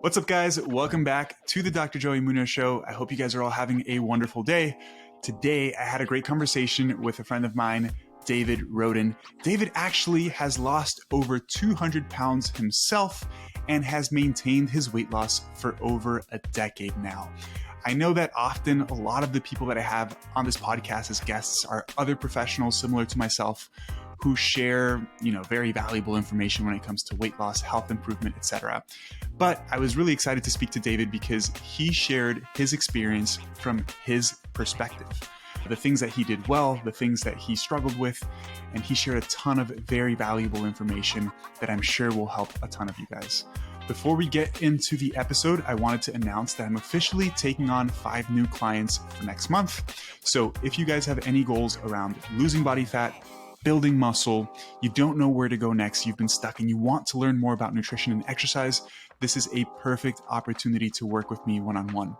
What's up, guys? Welcome back to the Dr. Joey Munoz Show. I hope you guys are all having a wonderful day. Today, I had a great conversation with a friend of mine, David Roden. David actually has lost over 200 pounds himself and has maintained his weight loss for over a decade now. I know that often a lot of the people that I have on this podcast as guests are other professionals similar to myself who share, very valuable information when it comes to weight loss, health improvement, etc. But I was really excited to speak to David because he shared his experience from his perspective. The things that he did well, the things that he struggled with, and he shared a ton of very valuable information that I'm sure will help a ton of you guys. Before we get into the episode, I wanted to announce that I'm officially taking on 5 new clients for next month. So if you guys have any goals around losing body fat, building muscle, you don't know where to go next, you've been stuck, and you want to learn more about nutrition and exercise, this is a perfect opportunity to work with me one-on-one.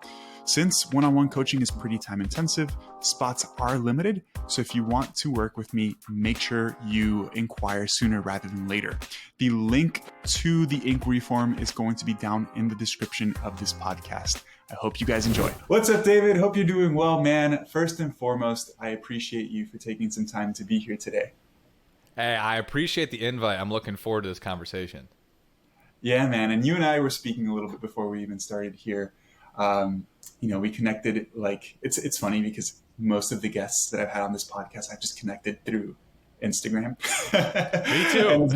Since one-on-one coaching is pretty time intensive, spots are limited. So if you want to work with me, make sure you inquire sooner rather than later. The link to the inquiry form is going to be down in the description of this podcast. I hope you guys enjoy. What's up, David? Hope you're doing well, man. First and foremost, I appreciate you for taking some time to be here today. Hey, I appreciate the invite. I'm looking forward to this conversation. Yeah, man. And you and I were speaking a little bit before we even started here. We connected, it's funny because most of the guests that I've had on this podcast, I've just connected through Instagram. Me too.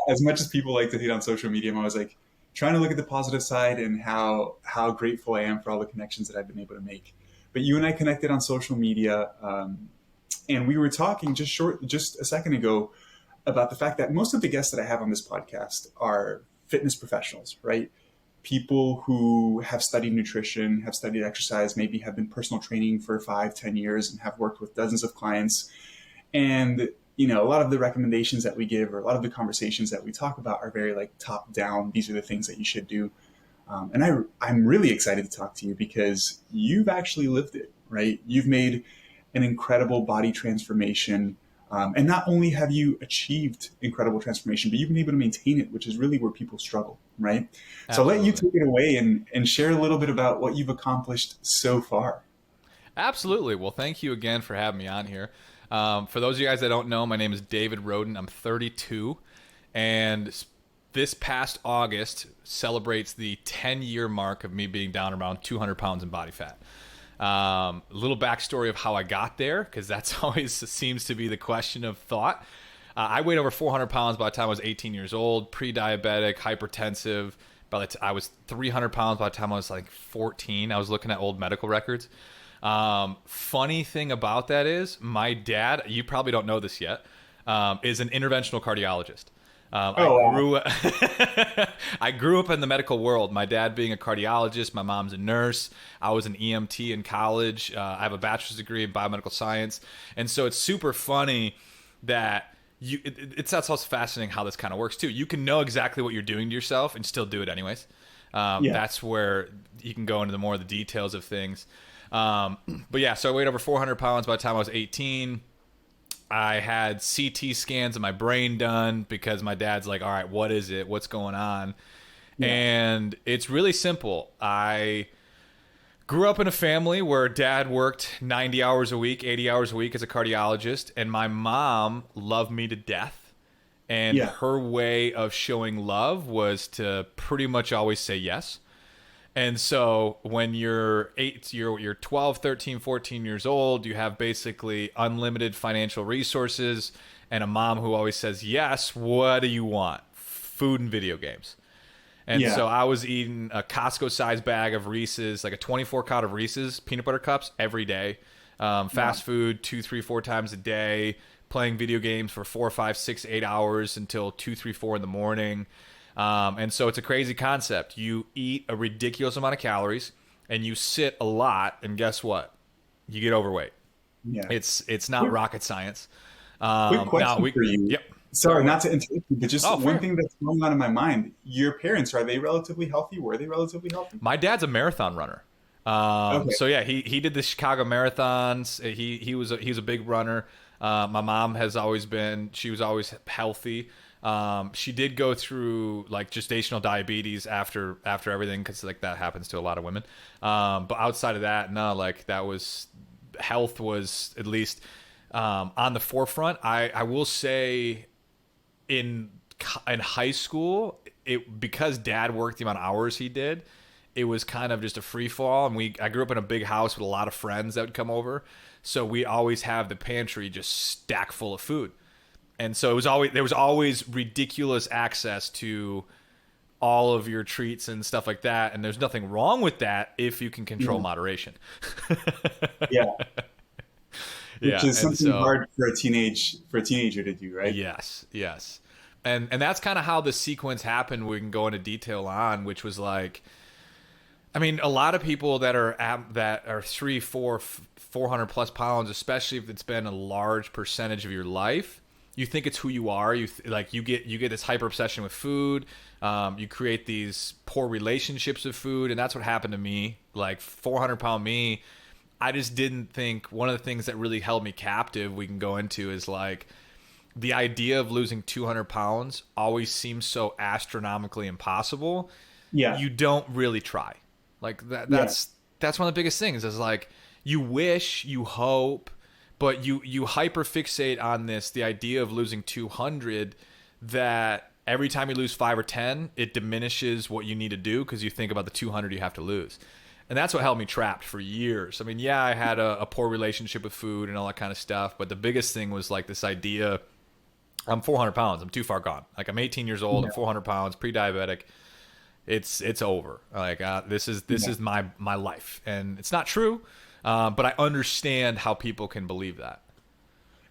As much as people like to hate on social media, I'm always like trying to look at the positive side and how grateful I am for all the connections that I've been able to make. But you and I connected on social media, and we were talking just a second ago about the fact that most of the guests that I have on this podcast are fitness professionals, right? People who have studied nutrition, have studied exercise, maybe have been personal training for 5-10 years and have worked with dozens of clients. And, a lot of the recommendations that we give or a lot of the conversations that we talk about are very top down. These are the things that you should do. And I'm really excited to talk to you because you've actually lived it, right? You've made an incredible body transformation. And not only have you achieved incredible transformation, but you've been able to maintain it, which is really where people struggle, right? Absolutely. So I'll let you take it away and share a little bit about what you've accomplished so far. Absolutely. Well, thank you again for having me on here. For those of you guys that don't know, my name is David Roden. I'm 32. And this past August celebrates the 10-year mark of me being down around 200 pounds in body fat. A little backstory of how I got there, because that's always seems to be the question of thought. I weighed over 400 pounds by the time I was 18 years old, pre-diabetic, hypertensive. I was 300 pounds by the time I was 14. I was looking at old medical records. Funny thing about that is my dad, you probably don't know this yet, is an interventional cardiologist. I grew up in the medical world. My dad being a cardiologist, my mom's a nurse. I was an EMT in college. I have a bachelor's degree in biomedical science. And so it's super funny that that's also fascinating how this kind of works too. You can know exactly what you're doing to yourself and still do it anyways. That's where you can go into more of the details of things. So I weighed over 400 pounds by the time I was 18. I had CT scans of my brain done because my dad's like, all right, what is it? What's going on? Yeah. And it's really simple. I grew up in a family where dad worked 90 hours a week, 80 hours a week as a cardiologist, and my mom loved me to death. And her way of showing love was to pretty much always say yes. And so when you're 12, 13, 14 years old, you have basically unlimited financial resources and a mom who always says, yes, what do you want? Food and video games. And so I was eating a Costco-sized bag of Reese's, like a 24-count of Reese's peanut butter cups every day. Fast food 2, 3, 4 times a day, playing video games for 4, 5, 6, 8 hours until 2, 3, 4 in the morning. And so it's a crazy concept. You eat a ridiculous amount of calories and you sit a lot, and guess what? You get overweight. Yeah. It's not rocket science. Quick question for you. Yep. Sorry, not to interrupt you, but just one thing that's going on in my mind. Your parents, are they relatively healthy? Were they relatively healthy? My dad's a marathon runner. So yeah, he did the Chicago marathons. He's a big runner. My mom she was always healthy. She did go through like gestational diabetes after everything, because like that happens to a lot of women. But outside of that, no, like that was, health was at least on the forefront. I will say in high school, because dad worked the amount of hours he did, it was kind of just a free fall. And I grew up in a big house with a lot of friends that would come over. So we always have the pantry just stacked full of food. And so there was always ridiculous access to all of your treats and stuff like that. And there's nothing wrong with that if you can control moderation. Yeah. Yeah. Which is something hard for a teenager to do, right? Yes. And that's kind of how the sequence happened. We can go into detail on, which was like, I mean, a lot of people that are 400 plus pounds, especially if it's been a large percentage of your life, you think it's who you are. You get this hyper obsession with food. You create these poor relationships with food, and that's what happened to me. Like 400-pound me, I just didn't think. One of the things that really held me captive, we can go into, is like the idea of losing 200 pounds always seems so astronomically impossible. Yeah, you don't really try. Like that's one of the biggest things, is like you wish, you hope, but you hyper fixate on the idea of losing 200, that every time you lose 5 or 10, it diminishes what you need to do, because you think about the 200 you have to lose. And that's what held me trapped for years. I mean, yeah, I had a poor relationship with food and all that kind of stuff, but the biggest thing was like this idea, I'm 400 pounds, I'm too far gone. Like I'm 18 years old, I'm 400 pounds, pre-diabetic. It's over. Like this is my life, and it's not true, but I understand how people can believe that.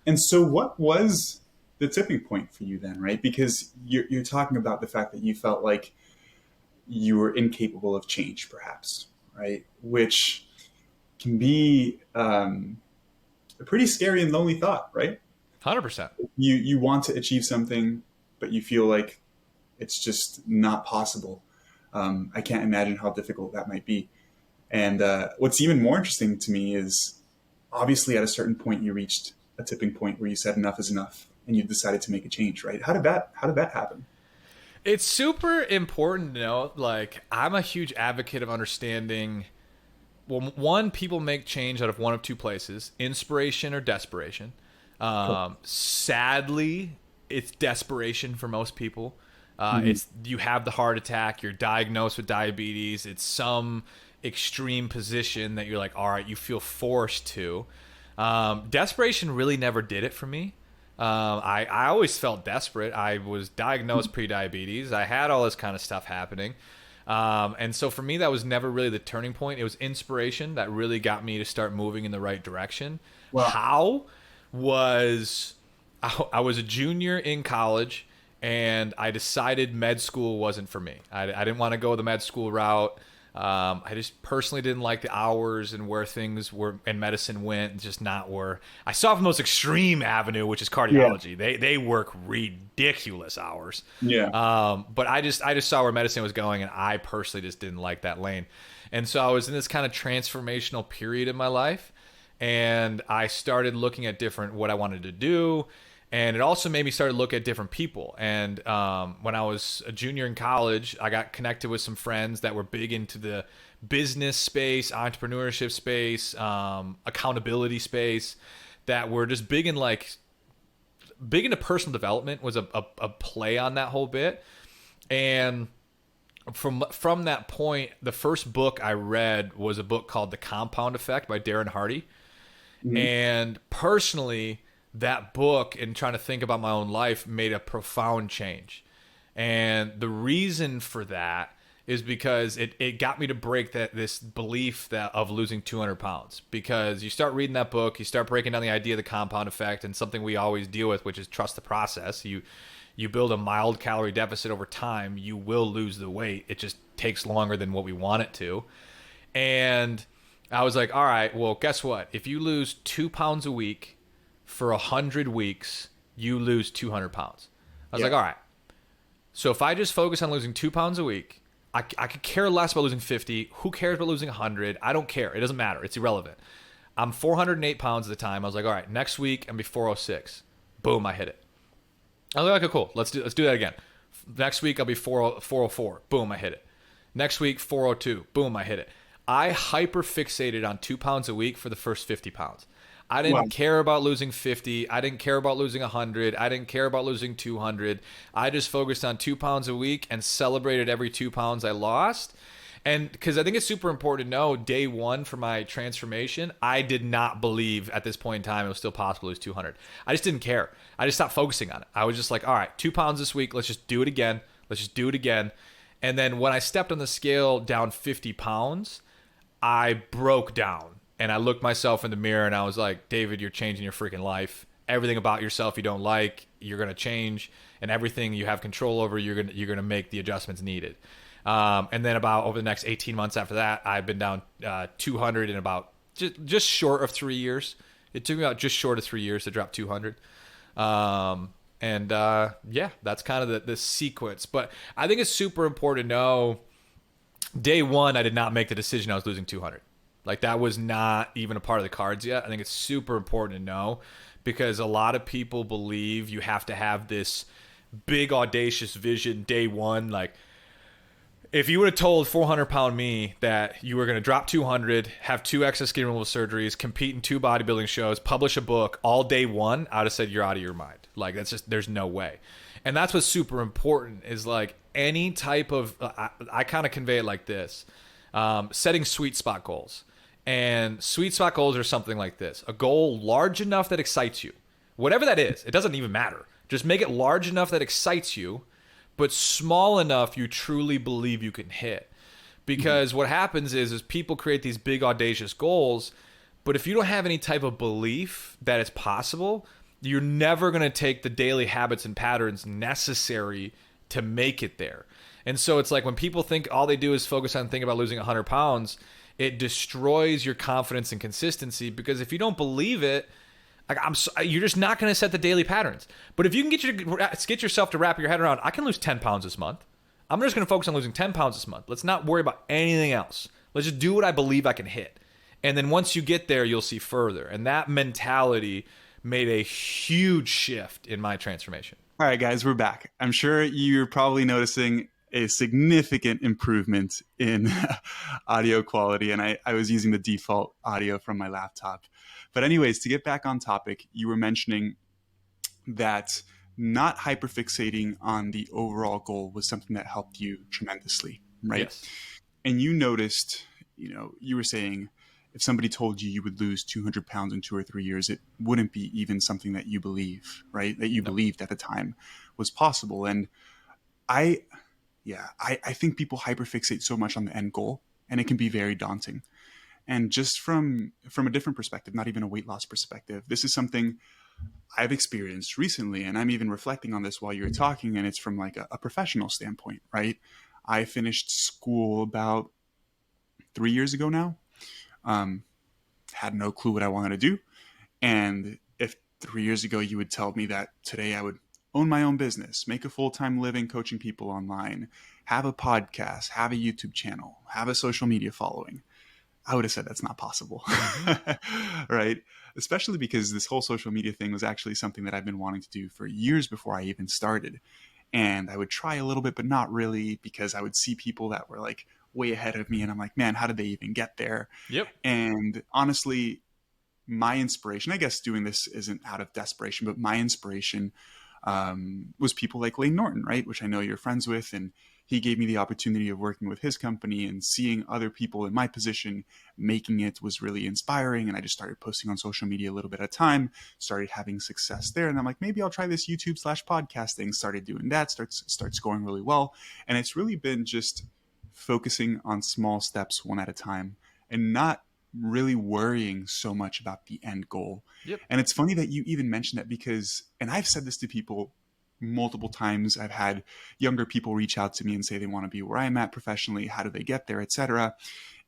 And so, what was the tipping point for you then, right? Because you're talking about the fact that you felt like you were incapable of change, perhaps, right? Which can be a pretty scary and lonely thought, right? 100%. You want to achieve something, but you feel like it's just not possible. I can't imagine how difficult that might be. And what's even more interesting to me is, obviously at a certain point you reached a tipping point where you said enough is enough, and you decided to make a change, right? How did that happen? It's super important to know, like, I'm a huge advocate of understanding, well, one, people make change out of one of two places: inspiration or desperation. Cool. Sadly, it's desperation for most people. It's, you have the heart attack, you're diagnosed with diabetes, it's some extreme position that you're like, all right, you feel forced to. Desperation really never did it for me. I always felt desperate. I was diagnosed pre-diabetes. I had all this kind of stuff happening. And so for me, that was never really the turning point. It was inspiration that really got me to start moving in the right direction. Wow. How was, I was a junior in college, and I decided med school wasn't for me. I didn't want to go the med school route. I just personally didn't like the hours and where things were and medicine went, just not where I saw the most extreme avenue, which is cardiology. Yeah. They work ridiculous hours. Yeah. But I just saw where medicine was going, and I personally just didn't like that lane. And so I was in this kind of transformational period in my life, and I started looking at what I wanted to do. And it also made me start to look at different people. And when I was a junior in college, I got connected with some friends that were big into the business space, entrepreneurship space, accountability space, that were just big into personal development, was a play on that whole bit. And from that point, the first book I read was a book called The Compound Effect by Darren Hardy. Mm-hmm. And personally, that book, and trying to think about my own life, made a profound change. And the reason for that is because it got me to break this belief of losing 200 pounds. Because you start reading that book, you start breaking down the idea of the compound effect, and something we always deal with, which is trust the process. You build a mild calorie deficit over time, you will lose the weight. It just takes longer than what we want it to. And I was like, all right, well, guess what? If you lose 2 pounds a week for 100 weeks, you lose 200 pounds. I was like, all right. So if I just focus on losing 2 pounds a week, I could care less about losing 50. Who cares about losing 100? I don't care. It doesn't matter. It's irrelevant. I'm 408 pounds at the time. I was like, all right, next week I'm be 406. Boom, I hit it. I was like, okay, cool. Let's do that again. Next week I'll be 404. Boom, I hit it. Next week 402. Boom, I hit it. I hyper fixated on 2 pounds a week for the first 50 pounds. I Wow. didn't care about losing 50. I didn't care about losing 100. I didn't care about losing 200. I just focused on 2 pounds a week and celebrated every 2 pounds I lost. And because I think it's super important to know, day one for my transformation, I did not believe at this point in time it was still possible to lose 200. I just didn't care. I just stopped focusing on it. I was just like, all right, 2 pounds this week. Let's just do it again. Let's just do it again. And then when I stepped on the scale down 50 pounds, I broke down and I looked myself in the mirror and I was like, David, you're changing your freaking life. Everything about yourself you don't like, you're going to change, and everything you have control over, you're going to make the adjustments needed. And then about over the next 18 months after that, I've been down 200 in about just short of 3 years. It took me about just short of 3 years to drop 200. Yeah, that's kind of the sequence. But I think it's super important to know, day one, I did not make the decision I was losing 200. Like, that was not even a part of the cards yet. I think it's super important to know, because a lot of people believe you have to have this big audacious vision day one. Like, if you would have told 400-pound me that you were going to drop 200, have 2 excess skin removal surgeries, compete in 2 bodybuilding shows, publish a book all day one, I would have said you're out of your mind. Like, that's just, there's no way. And that's what's super important is, like, any type of, I kind of convey it like this, setting sweet spot goals. And sweet spot goals are something like this: a goal large enough that excites you. Whatever that is, it doesn't even matter. Just make it large enough that excites you, but small enough you truly believe you can hit. Because what happens is people create these big audacious goals, but if you don't have any type of belief that it's possible, you're never going to take the daily habits and patterns necessary to make it there. And so it's like when people think all they do is focus on thinking about losing 100 pounds, it destroys your confidence and consistency, because if you don't believe it, like, you're just not going to set the daily patterns. But if you can get yourself to wrap your head around, I can lose 10 pounds this month. I'm just going to focus on losing 10 pounds this month. Let's not worry about anything else. Let's just do what I believe I can hit. And then once you get there, you'll see further. And that mentality made a huge shift in my transformation. All right, guys, we're back. I'm sure you're probably noticing a significant improvement in audio quality, and I was using the default audio from my laptop. But anyways, to get back on topic, you were mentioning that not hyperfixating on the overall goal was something that helped you tremendously, right? Yes. And you noticed, you were saying if somebody told you you would lose 200 pounds in 2 or 3 years, it wouldn't be even something that you believe, right? That you believed at the time was possible. And I think people hyperfixate so much on the end goal, and it can be very daunting. And just from a different perspective, not even a weight loss perspective, this is something I've experienced recently, and I'm even reflecting on this while you were talking, and it's from like a professional standpoint, right? I finished school about 3 years ago now. Had no clue what I wanted to do. And if 3 years ago you would tell me that today I would own my own business, make a full-time living coaching people online, have a podcast, have a YouTube channel, have a social media following, I would have said that's not possible, right? Especially because this whole social media thing was actually something that I've been wanting to do for years before I even started. And I would try a little bit, but not really, because I would see people that were like way ahead of me. And I'm like, man, how did they even get there? Yep. And honestly, my inspiration, I guess doing this isn't out of desperation, but my inspiration was people like Layne Norton, right? Which I know you're friends with. And he gave me the opportunity of working with his company, and seeing other people in my position making it was really inspiring. And I just started posting on social media a little bit at a time, started having success there. And I'm like, maybe I'll try this YouTube/podcast thing. Started doing that, starts going really well. And it's really been just focusing on small steps one at a time, and not really worrying so much about the end goal. Yep. And it's funny that you even mentioned that, because, and I've said this to people multiple times. I've had younger people reach out to me and say they want to be where I'm at professionally. How do they get there, etc.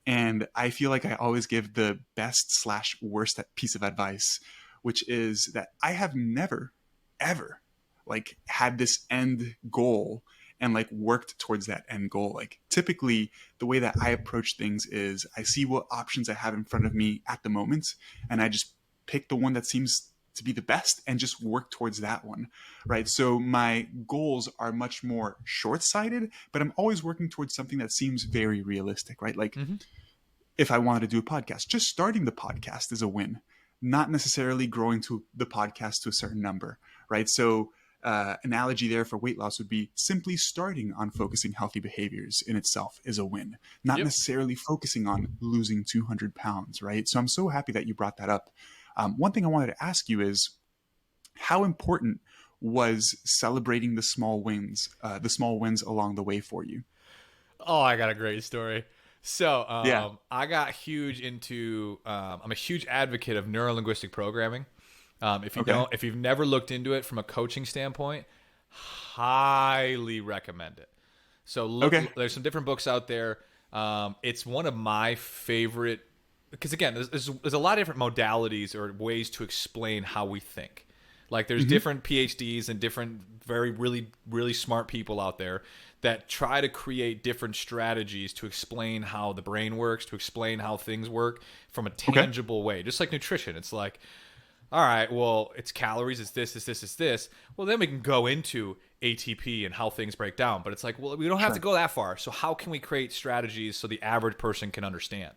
And I feel like I always give the best/worst piece of advice, which is that I have never, ever like had this end goal and like worked towards that end goal. Like, typically the way that I approach things is I see what options I have in front of me at the moment, and I just pick the one that seems to be the best and just work towards that one, right? So my goals are much more short-sighted, but I'm always working towards something that seems very realistic, right? Like if I wanted to do a podcast, just starting the podcast is a win, not necessarily growing to the podcast to a certain number, right? So analogy there for weight loss would be simply starting on focusing healthy behaviors in itself is a win, not necessarily focusing on losing 200 pounds, right? So I'm so happy that you brought that up. One thing I wanted to ask you is how important was celebrating the small wins along the way for you? Oh, I got a great story. So Yeah. I got huge into, I'm a huge advocate of neurolinguistic programming. If you've never looked into it from a coaching standpoint, highly recommend it. So look, there's some different books out there. It's one of my favorite, because again, there's a lot of different modalities or ways to explain how we think. Like there's different PhDs and different really, really smart people out there that try to create different strategies to explain how the brain works, to explain how things work from a tangible way. Just like nutrition. It's like, all right, well, it's calories, it's this, it's this, it's this. Well, then we can go into ATP and how things break down. But it's like, well, we don't have to go that far. So how can we create strategies so the average person can understand?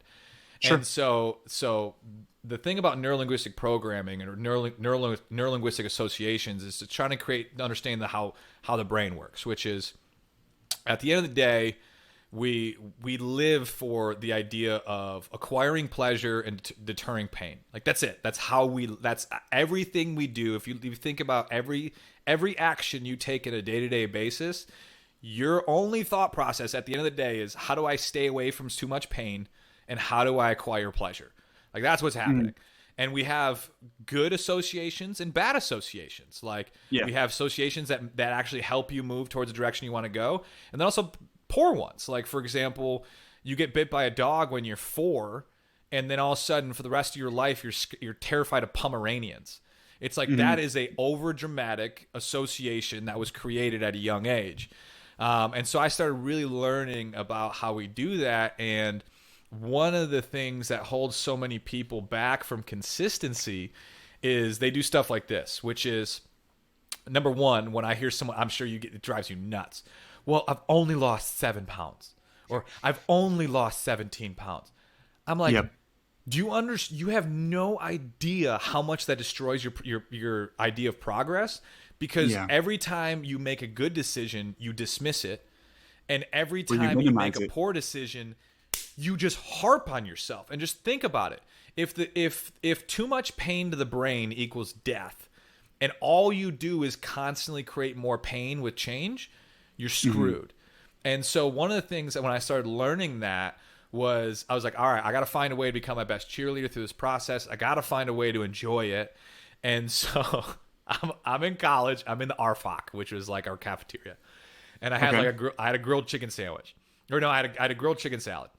Sure. And so the thing about neurolinguistic programming or neurolinguistic associations is to try to understand how the brain works, which is at the end of the day, we live for the idea of acquiring pleasure and deterring pain. Like that's it. That's everything we do. If you think about every action you take on a day-to-day basis, your only thought process at the end of the day is how do I stay away from too much pain and how do I acquire pleasure? Like that's what's happening. And we have good associations and bad associations. Like we have associations that actually help you move towards the direction you want to go. And then also poor ones. Like for example, you get bit by a dog when you're 4, and then all of a sudden for the rest of your life, you're terrified of Pomeranians. It's like that is a over dramatic association that was created at a young age. And so I started really learning about how we do that. And one of the things that holds so many people back from consistency is they do stuff like this, which is number one, when I hear someone, I'm sure it drives you nuts. Well, I've only lost 7 pounds, or I've only lost 17 pounds. I'm like, do you understand? You have no idea how much that destroys your idea of progress, because every time you make a good decision, you dismiss it. And every time you make a poor decision, you just harp on yourself. And just think about it. If too much pain to the brain equals death, and all you do is constantly create more pain with change, you're screwed. And so one of the things that when I started learning that was, I was like, all right, I got to find a way to become my best cheerleader through this process. I got to find a way to enjoy it. And so I'm in college. I'm in the RFOC, which was like our cafeteria. And I had I had a grilled chicken sandwich. Or no, I had a grilled chicken salad.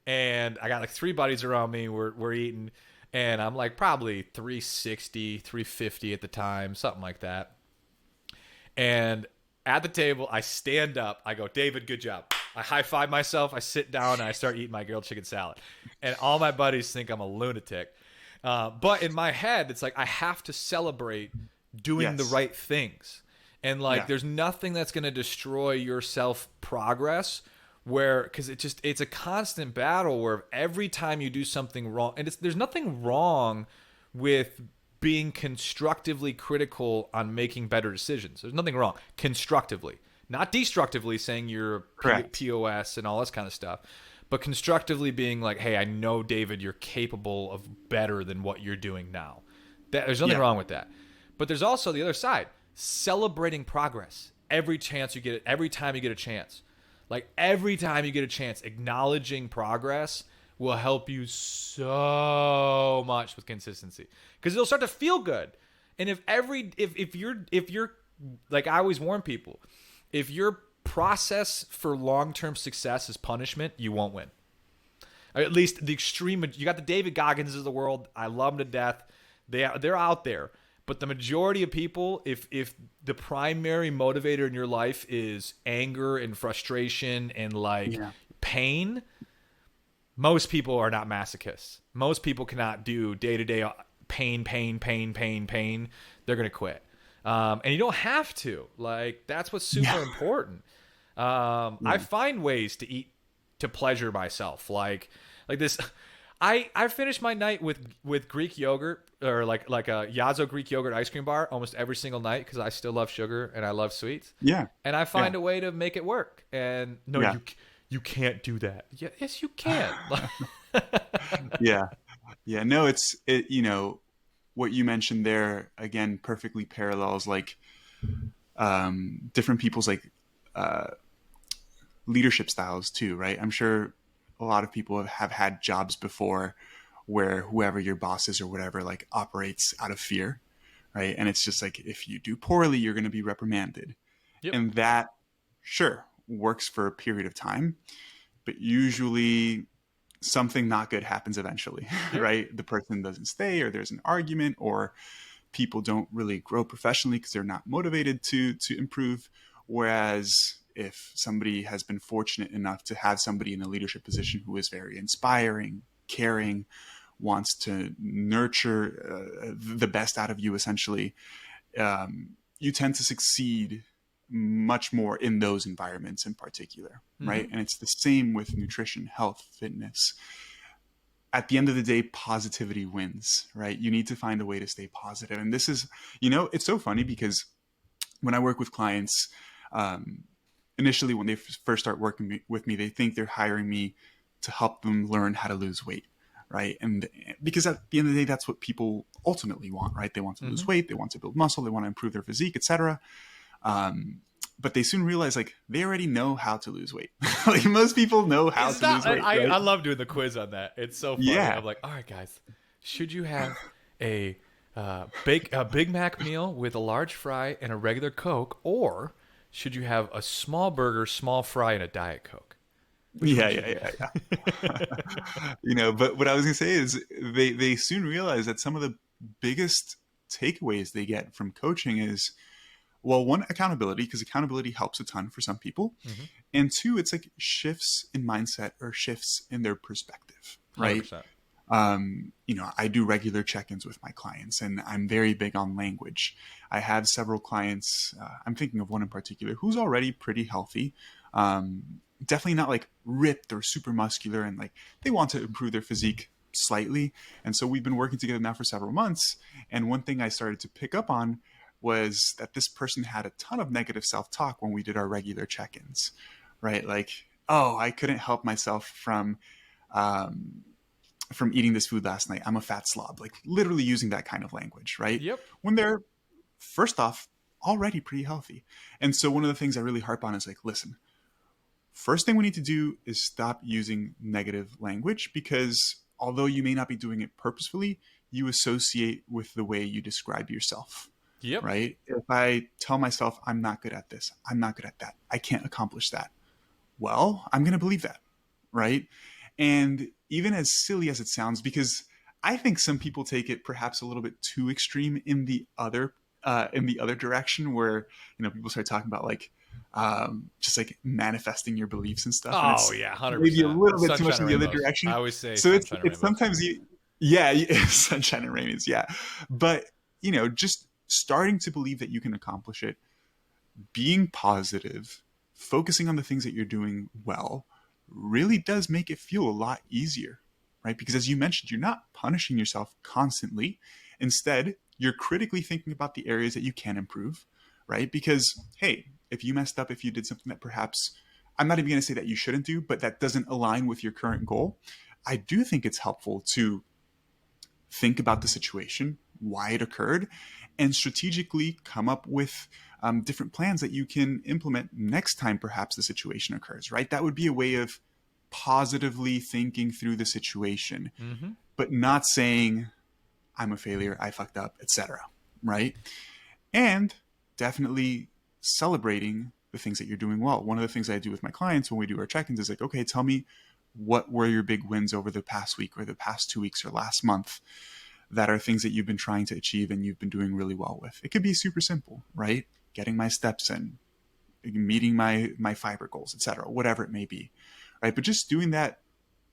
And I got like 3 buddies around me. We're eating. And I'm like probably 360, 350 at the time, something like that. And at the table, I stand up. I go, David, good job. I high-five myself. I sit down, and I start eating my grilled chicken salad. And all my buddies think I'm a lunatic. But in my head, it's like I have to celebrate doing the right things. And like there's nothing that's going to destroy your self-progress, because it's a constant battle where every time you do something wrong, and there's nothing wrong with being constructively critical on making better decisions. There's nothing wrong constructively, not destructively saying you're POS and all this kind of stuff, but constructively being like, hey, I know, David, you're capable of better than what you're doing now. There's nothing wrong with that. But there's also the other side, celebrating progress every chance you get it, every time you get a chance. Like every time you get a chance, acknowledging progress will help you so much with consistency, because it'll start to feel good. And if you're like, I always warn people, if your process for long-term success is punishment, you won't win. Or at least the extreme. You got the David Gogginses of the world. I love them to death. They're out there. But the majority of people, if the primary motivator in your life is anger and frustration and pain, most people are not masochists. Most people cannot do day-to-day pain, they're going to quit. And you don't have to. Like, that's what's super important. I find ways to eat to pleasure myself. Like this. I finish my night with Greek yogurt, or like a Yazo Greek yogurt ice cream bar almost every single night, because I still love sugar and I love sweets. Yeah. And I find a way to make it work. And no, you can't do that. Yeah, yes, you can. Yeah. Yeah. No, you know, what you mentioned there, again, perfectly parallels like different people's like leadership styles too, right? I'm sure a lot of people have had jobs before where whoever your boss is or whatever like operates out of fear, right? And it's just like, if you do poorly, you're going to be reprimanded. Yep. And that, sure, works for a period of time, but usually something not good happens eventually, right? The person doesn't stay, or there's an argument, or people don't really grow professionally because they're not motivated to improve. Whereas if somebody has been fortunate enough to have somebody in a leadership position who is very inspiring, caring, wants to nurture the best out of you, essentially, you tend to succeed much more in those environments in particular, right? Mm-hmm. And it's the same with nutrition, health, fitness. At the end of the day, positivity wins, right? You need to find a way to stay positive. And this is, you know, it's so funny because when I work with clients, initially when they first start working with me, they think they're hiring me to help them learn how to lose weight, right? And because at the end of the day, that's what people ultimately want, right? They want to lose weight, they want to build muscle, they want to improve their physique, etc. But they soon realize like they already know how to lose weight. Like most people know how to lose weight. Right? I love doing the quiz on that. It's so funny. Yeah. I'm like, all right, guys, should you have a Big Mac meal with a large fry and a regular Coke, or should you have a small burger, small fry, and a Diet Coke? Yeah. You know, but what I was gonna say is they soon realize that some of the biggest takeaways they get from coaching is, well, one, accountability, because accountability helps a ton for some people. Mm-hmm. And two, it's like shifts in mindset or shifts in their perspective, right? 100%. You know, I do regular check-ins with my clients, and I'm very big on language. I have several clients, I'm thinking of one in particular, who's already pretty healthy. Definitely not like ripped or super muscular, and like they want to improve their physique slightly. And so we've been working together now for several months. And one thing I started to pick up on was that this person had a ton of negative self-talk when we did our regular check-ins, right? Like, oh, I couldn't help myself from eating this food last night. I'm a fat slob, like literally using that kind of language, right? Yep. When they're, first off, already pretty healthy. And so one of the things I really harp on is like, listen, first thing we need to do is stop using negative language, because although you may not be doing it purposefully, you associate with the way you describe yourself. Yep. Right? If I tell myself I'm not good at this, I'm not good at that, I can't accomplish that, well, I'm going to believe that, right? And even as silly as it sounds, because I think some people take it perhaps a little bit too extreme in the other direction, where, you know, people start talking about like just like manifesting your beliefs and stuff. Oh, and yeah, 100%. Maybe a little bit Sunshine too much in the other direction. I always say so. It's sometimes sunshine and rainbows, yeah. But you know, just starting to believe that you can accomplish it, being positive, focusing on the things that you're doing well, really does make it feel a lot easier, right? Because as you mentioned, you're not punishing yourself constantly. Instead, you're critically thinking about the areas that you can improve, right? Because, hey, if you messed up, if you did something that perhaps, I'm not even going to say that you shouldn't do, but that doesn't align with your current goal, I do think it's helpful to think about the situation, why it occurred, and strategically come up with different plans that you can implement next time perhaps the situation occurs, right? That would be a way of positively thinking through the situation, but not saying I'm a failure, I fucked up, etc., right? And definitely celebrating the things that you're doing well. One of the things I do with my clients when we do our check-ins is like, okay, tell me, what were your big wins over the past week or the past 2 weeks or last month that are things that you've been trying to achieve and you've been doing really well with? It could be super simple, right? Getting my steps in, meeting my fiber goals, etc., whatever it may be, right? But just doing that,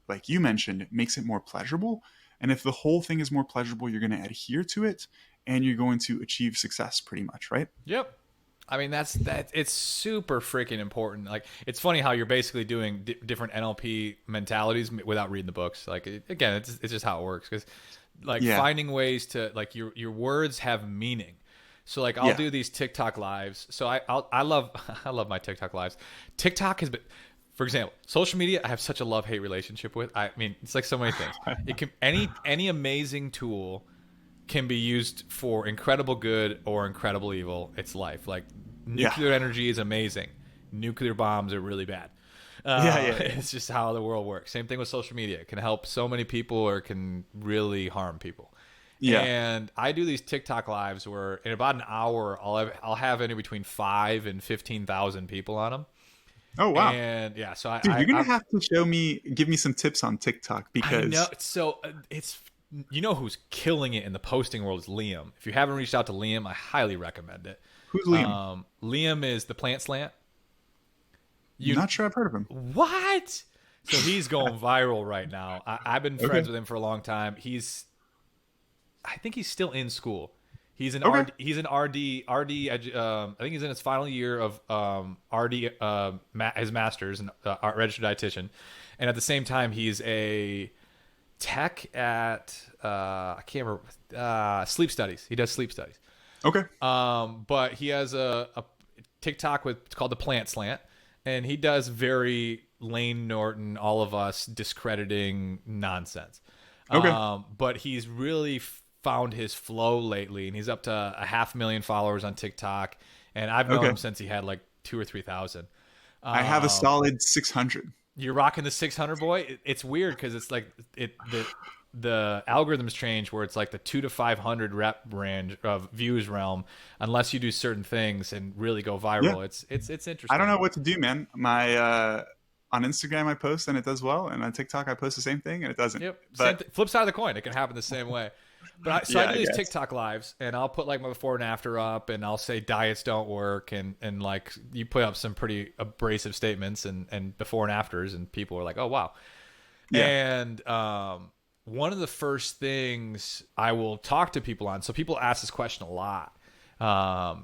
like you mentioned, makes it more pleasurable And if the whole thing is more pleasurable, you're going to adhere to it and you're going to achieve success pretty much, right? Yep. I mean, it's super freaking important. Like, it's funny how you're basically doing different NLP mentalities without reading the books. Like, again, it's just how it works. Because, like, finding ways to, like, your words have meaning. So, like, I'll do these TikTok lives. So I love I love my TikTok lives. TikTok has been, for example, social media. I have such a love-hate relationship with. I mean, it's like so many things. It can any amazing tool can be used for incredible good or incredible evil. It's life. Like, nuclear energy is amazing. Nuclear bombs are really bad. It's just how the world works. Same thing with social media. It can help so many people or it can really harm people. Yeah. And I do these TikTok lives where in about an hour, I'll have anywhere between 5,000 and 15,000 people on them. Oh, wow. And yeah, so Dude, you're going to have to give me some tips on TikTok because... I know. So it's... You know who's killing it in the posting world is Liam. If you haven't reached out to Liam, I highly recommend it. Who's Liam? Liam is the Plant Slant. Not sure I've heard of him. What? So he's going viral right now. I've been friends with him for a long time. I think he's still in school. He's an RD. He's an RD. I think he's in his final year of RD. His master's in registered dietitian, and at the same time, he's a tech at I can't remember sleep studies. He does sleep studies. Okay. But he has a TikTok it's called the Plant Slant, and he does very Lane Norton, all of us discrediting nonsense. Okay. But he's really found his flow lately, and he's up to 500,000 followers on TikTok, and I've known him since he had like 2,000 or 3,000. I have a solid 600. You're rocking the 600, boy. It's weird because it's like the algorithms change where it's like the 200 to 500 rep range of views realm, unless you do certain things and really go viral. Yeah. It's interesting. I don't know what to do, man. My on Instagram I post and it does well, and on TikTok I post the same thing and it doesn't. Yep. But flip side of the coin, it can happen the same way. But I do these TikTok lives, and I'll put like my before and after up, and I'll say diets don't work, and like you put up some pretty abrasive statements and before and afters, and people are like, oh wow. Yeah. And one of the first things I will talk to people on, so people ask this question a lot.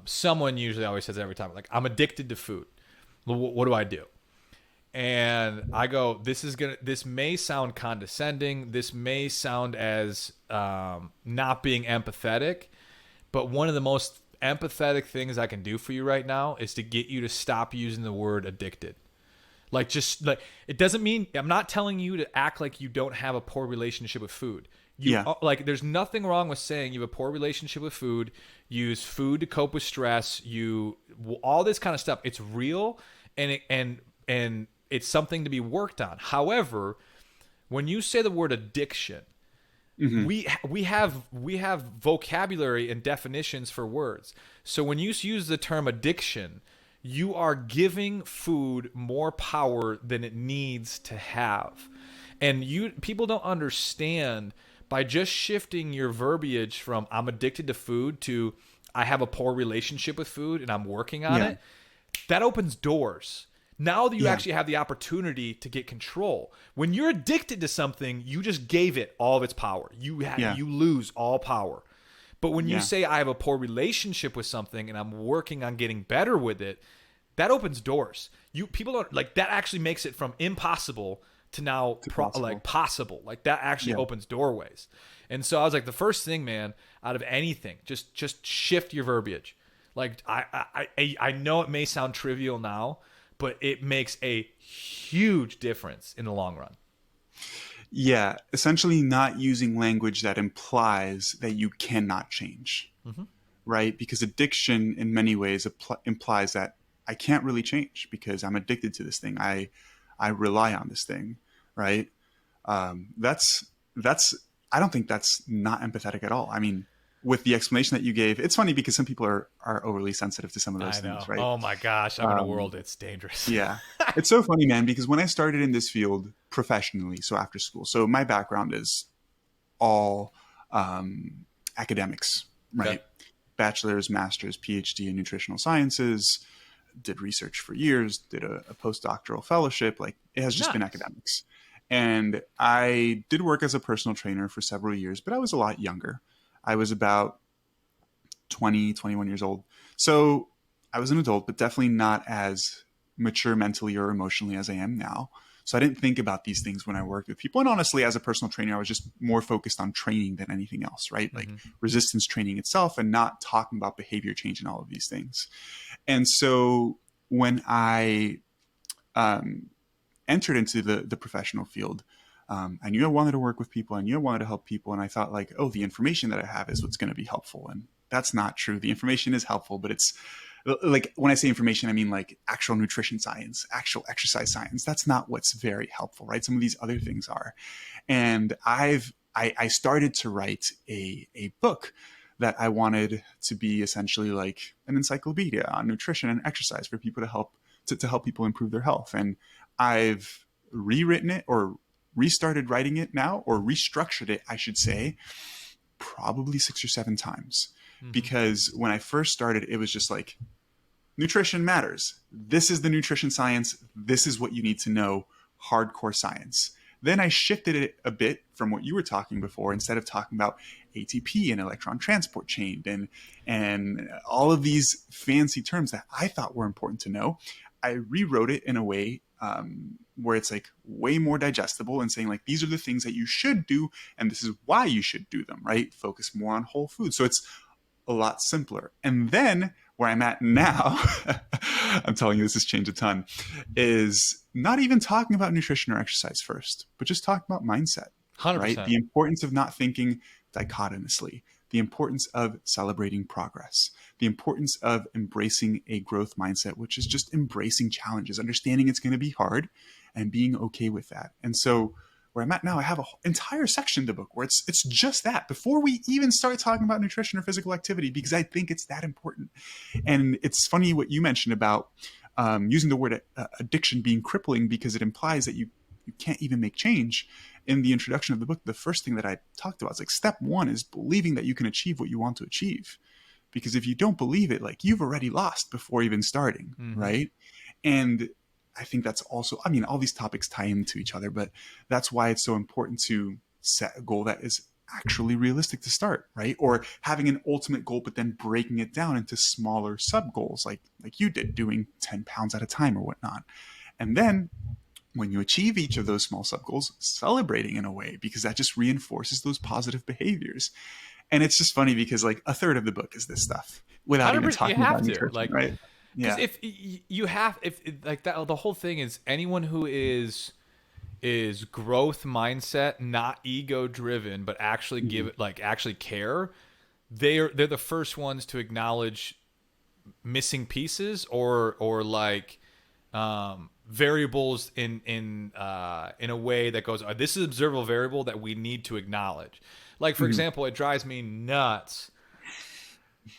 Someone usually always says every time, like, I'm addicted to food. What do I do? And I go, this may sound condescending. This may sound as not being empathetic, but one of the most empathetic things I can do for you right now is to get you to stop using the word addicted. Like, just like, it doesn't mean, I'm not telling you to act like you don't have a poor relationship with food. Like, there's nothing wrong with saying you have a poor relationship with food. Use food to cope with stress. All this kind of stuff. It's real, and it's something to be worked on. However, when you say the word addiction, we have vocabulary and definitions for words. So when you use the term addiction, you are giving food more power than it needs to have. And people don't understand, by just shifting your verbiage from I'm addicted to food to I have a poor relationship with food and I'm working on it, that opens doors. Now that you actually have the opportunity to get control. When you're addicted to something, you just gave it all of its power. You lose all power. But when you say I have a poor relationship with something and I'm working on getting better with it, that opens doors. People don't like that. Actually makes it from impossible to now possible. Like, that actually opens doorways. And so I was like, the first thing, man, out of anything, just shift your verbiage. Like, I know it may sound trivial now, but it makes a huge difference in the long run. Yeah, essentially not using language that implies that you cannot change, right? Because addiction in many ways implies that I can't really change because I'm addicted to this thing. I rely on this thing, right? I don't think that's not empathetic at all. I mean, with the explanation that you gave, it's funny because some people are overly sensitive to some of those things, right? Oh my gosh, I'm in a world that's dangerous. Yeah. It's so funny, man, because when I started in this field professionally, so after school, so my background is all academics, right? Okay. Bachelor's, master's, PhD in nutritional sciences, did research for years, did a postdoctoral fellowship. Like, it has just been academics. And I did work as a personal trainer for several years, but I was a lot younger. I was about 20, 21 years old. So I was an adult, but definitely not as mature mentally or emotionally as I am now. So I didn't think about these things when I worked with people. And honestly, as a personal trainer, I was just more focused on training than anything else, right? Like resistance training itself and not talking about behavior change and all of these things. And so when I entered into the professional field, I knew I wanted to work with people. I knew I wanted to help people. And I thought like, oh, the information that I have is what's going to be helpful. And that's not true. The information is helpful, but it's like when I say information, I mean like actual nutrition science, actual exercise science. That's not what's very helpful, right? Some of these other things are. And I started to write a book that I wanted to be essentially like an encyclopedia on nutrition and exercise for people to help people improve their health. And I've rewritten it or restarted writing it now, or restructured it, I should say, probably 6 or 7 times. Because when I first started, it was just like, nutrition matters. This is the nutrition science. This is what you need to know. Hardcore science. Then I shifted it a bit from what you were talking before. Instead of talking about ATP and electron transport chain and all of these fancy terms that I thought were important to know, I rewrote it in a way where it's like way more digestible and saying like, these are the things that you should do. And this is why you should do them, right? Focus more on whole food. So it's a lot simpler. And then where I'm at now, I'm telling you, this has changed a ton, is not even talking about nutrition or exercise first, but just talking about mindset, 100%. right? The importance of not thinking dichotomously, the importance of celebrating progress, the importance of embracing a growth mindset, which is just embracing challenges, understanding it's going to be hard and being okay with that. And so where I'm at now, I have an entire section in the book where it's just that before we even start talking about nutrition or physical activity, because I think it's that important. And it's funny what you mentioned about using the word addiction being crippling, because it implies that you can't even make change. In the introduction of the book, the first thing that I talked about is like step 1 is believing that you can achieve what you want to achieve. Because if you don't believe it, like you've already lost before even starting, right? And I think that's also, I mean, all these topics tie into each other, but that's why it's so important to set a goal that is actually realistic to start, right? Or having an ultimate goal, but then breaking it down into smaller sub goals, like you did, doing 10 pounds at a time or whatnot. And then when you achieve each of those small sub goals, celebrating in a way, because that just reinforces those positive behaviors. And it's just funny because like a third of the book is this stuff without even talking about nutrition, like, right? Because if you have, if like that, the whole thing is anyone who is growth mindset, not ego driven, but actually give it, like actually care. They're the first ones to acknowledge missing pieces or like variables in a way that goes, this is an observable variable that we need to acknowledge. Like for example, it drives me nuts.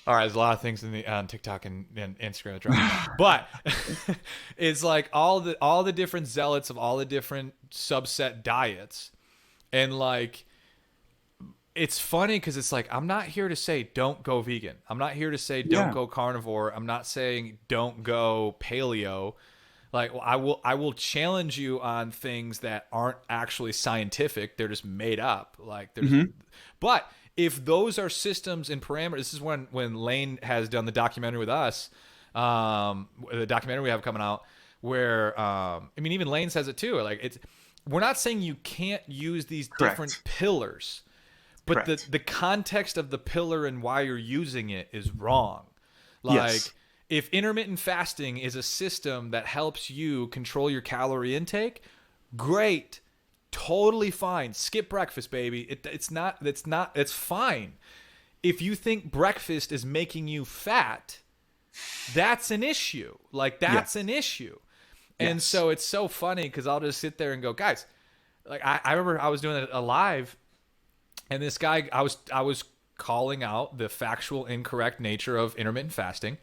All right, there's a lot of things on TikTok and Instagram that drive me nuts. But it's like all the different zealots of all the different subset diets. And like, it's funny because it's like, I'm not here to say don't go vegan. I'm not here to say don't go carnivore. I'm not saying don't go paleo. Like, I will challenge you on things that aren't actually scientific. They're just made up. Like there's, but if those are systems and parameters, this is when Lane has done the documentary with us, the documentary we have coming out, where I mean, even Lane says it too. Like we're not saying you can't use these different pillars, but the context of the pillar and why you're using it is wrong. Like if intermittent fasting is a system that helps you control your calorie intake, great. Totally fine. Skip breakfast, baby. It's fine. If you think breakfast is making you fat, that's an issue. Like that's an issue. And so it's so funny because I'll just sit there and go, guys, like I remember I was doing a live and this guy, I was calling out the factual incorrect nature of intermittent fasting.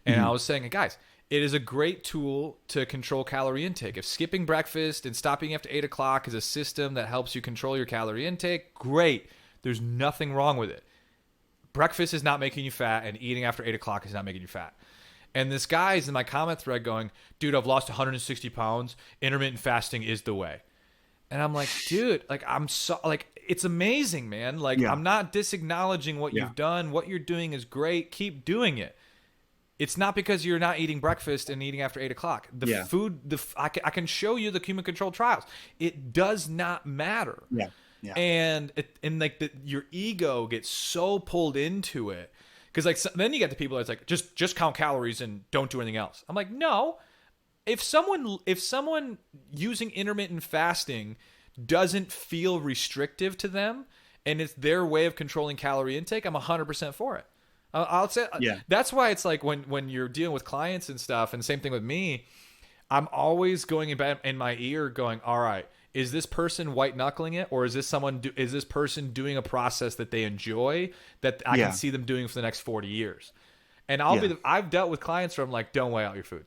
And I was saying, guys, it is a great tool to control calorie intake. If skipping breakfast and stopping after 8 o'clock is a system that helps you control your calorie intake, great. There's nothing wrong with it. Breakfast is not making you fat, and eating after 8 o'clock is not making you fat. And this guy's in my comment thread going, dude, I've lost 160 pounds. Intermittent fasting is the way. And I'm like, dude, like, I'm so, like, it's amazing, man. Like, Yeah. I'm not disacknowledging what Yeah. you've done. What you're doing is great. Keep doing it. It's not because you're not eating breakfast and eating after 8 o'clock. The Yeah. food, I can show you the human control trials. It does not matter. Yeah. Yeah. And like your ego gets so pulled into it. Because like then you get the people that's like, just count calories and don't do anything else. I'm like, no. If someone using intermittent fasting doesn't feel restrictive to them and it's their way of controlling calorie intake, I'm 100% for it. I'll say that's why it's like when you're dealing with clients and stuff, and same thing with me, I'm always going in my ear going, all right, is this person white knuckling it, or is this person doing a process that they enjoy that I can see them doing for the next 40 years? And I've dealt with clients where I'm like, don't weigh out your food.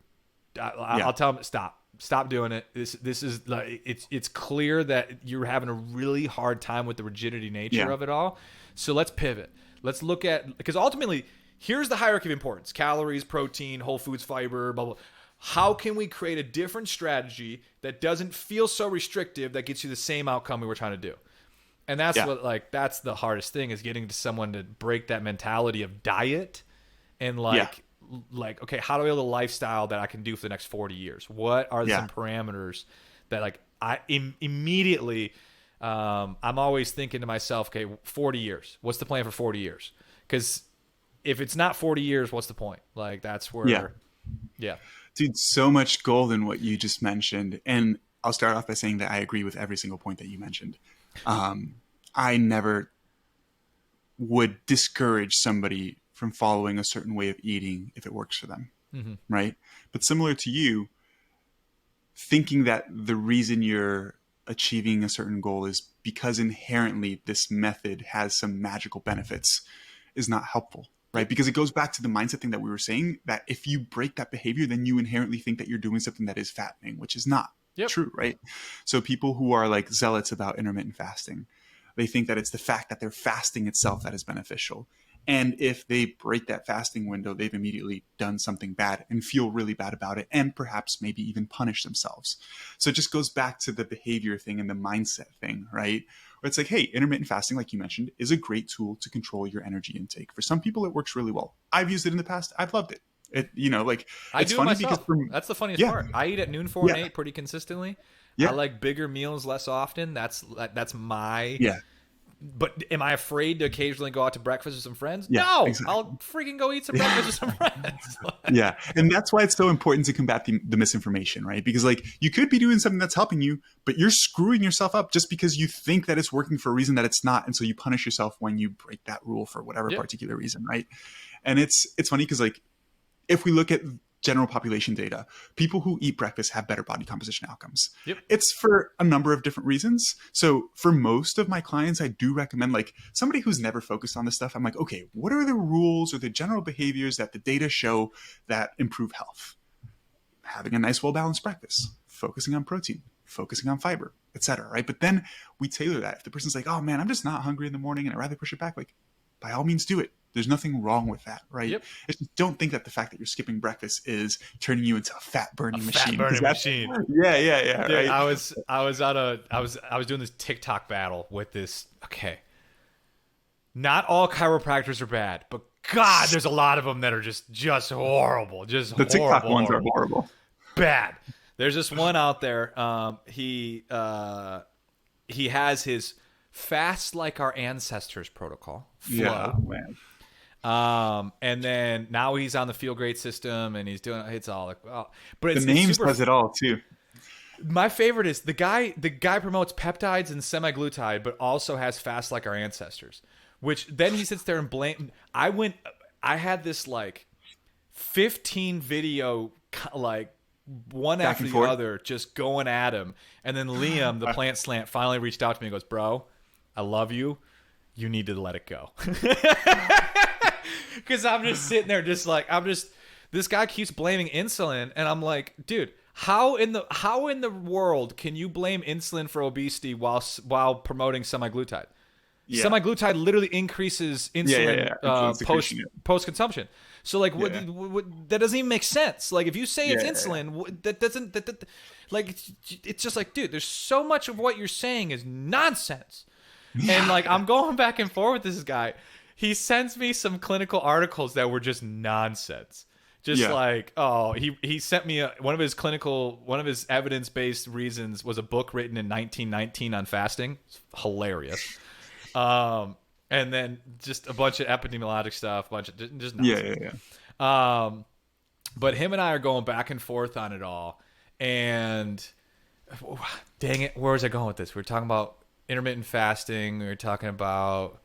I'll tell them, stop doing it. This is like, it's clear that you're having a really hard time with the rigidity nature of it all. So let's pivot. Let's look at, because ultimately here's the hierarchy of importance: calories, protein, whole foods, fiber, blah, blah. How can we create a different strategy that doesn't feel so restrictive that gets you the same outcome we were trying to do? And that's that's the hardest thing, is getting to someone to break that mentality of diet and like, okay, how do I build a lifestyle that I can do for the next 40 years? What are some parameters that like I immediately, I'm always thinking to myself, okay, 40 years, what's the plan for 40 years? Because if it's not 40 years, what's the point? Like that's where, Dude, so much gold in what you just mentioned. And I'll start off by saying that I agree with every single point that you mentioned. I never would discourage somebody from following a certain way of eating if it works for them, right? But similar to you, thinking that the reason you're achieving a certain goal is because inherently this method has some magical benefits is not helpful, right? Because it goes back to the mindset thing that we were saying, that if you break that behavior, then you inherently think that you're doing something that is fattening, which is not true, right? So people who are like zealots about intermittent fasting, they think that it's the fact that they're fasting itself that is beneficial. And if they break that fasting window, they've immediately done something bad and feel really bad about it, and perhaps maybe even punish themselves. So it just goes back to the behavior thing and the mindset thing, right? Where it's like, hey, intermittent fasting, like you mentioned, is a great tool to control your energy intake. For some people, it works really well. I've used it in the past. I've loved it. I do funny it myself. That's the funniest part. I eat at noon, 4, and 8 pretty consistently. I like bigger meals less often. That's my But am I afraid to occasionally go out to breakfast with some friends? No, exactly. I'll freaking go eat some breakfast with some friends. And that's why it's so important to combat the misinformation, right? Because like you could be doing something that's helping you, but you're screwing yourself up just because you think that it's working for a reason that it's not, and so you punish yourself when you break that rule for whatever particular reason, right? And it's funny because like if we look at general population data, people who eat breakfast have better body composition outcomes. It's for a number of different reasons. So for most of my clients, I do recommend like somebody who's never focused on this stuff. I'm like, okay, what are the rules or the general behaviors that the data show that improve health? Having a nice, well-balanced breakfast, focusing on protein, focusing on fiber, etc. Right? But then we tailor that. If the person's like, oh man, I'm just not hungry in the morning and I'd rather push it back, like by all means do it. There's nothing wrong with that, right? It's just don't think that the fact that you're skipping breakfast is turning you into a fat burning machine. Yeah. Dude, right? I was doing this TikTok battle with this. Okay, not all chiropractors are bad, but God, there's a lot of them that are just horrible. Just the TikTok ones are horrible. Bad. There's this one out there. He has his fast like our ancestors protocol. Flow. Yeah, man. And then now he's on the Feel Great system and he's doing it's all like, but the name says it all too. My favorite is the guy promotes peptides and semaglutide, but also has fast like our ancestors, which then he sits there and blame. I had this like 15 video, like one after the other, just going at him. And then Liam, the plant slant, finally reached out to me and goes, bro, I love you. You need to let it go. Because I'm just sitting there this guy keeps blaming insulin. And I'm like, dude, how in the world can you blame insulin for obesity while promoting semaglutide? Yeah. Semaglutide literally increases insulin Influence secretion, post consumption. So like what that doesn't even make sense. Like if you say it's insulin, that doesn't like it's just like, dude, there's so much of what you're saying is nonsense. And like I'm going back and forth with this guy. He sends me some clinical articles that were just nonsense. Just like, oh, he sent me one of his evidence-based reasons was a book written in 1919 on fasting. It's hilarious. And then just a bunch of epidemiologic stuff, a bunch of just nonsense. But him and I are going back and forth on it all. And dang it, where was I going with this? We were talking about intermittent fasting. We were talking about,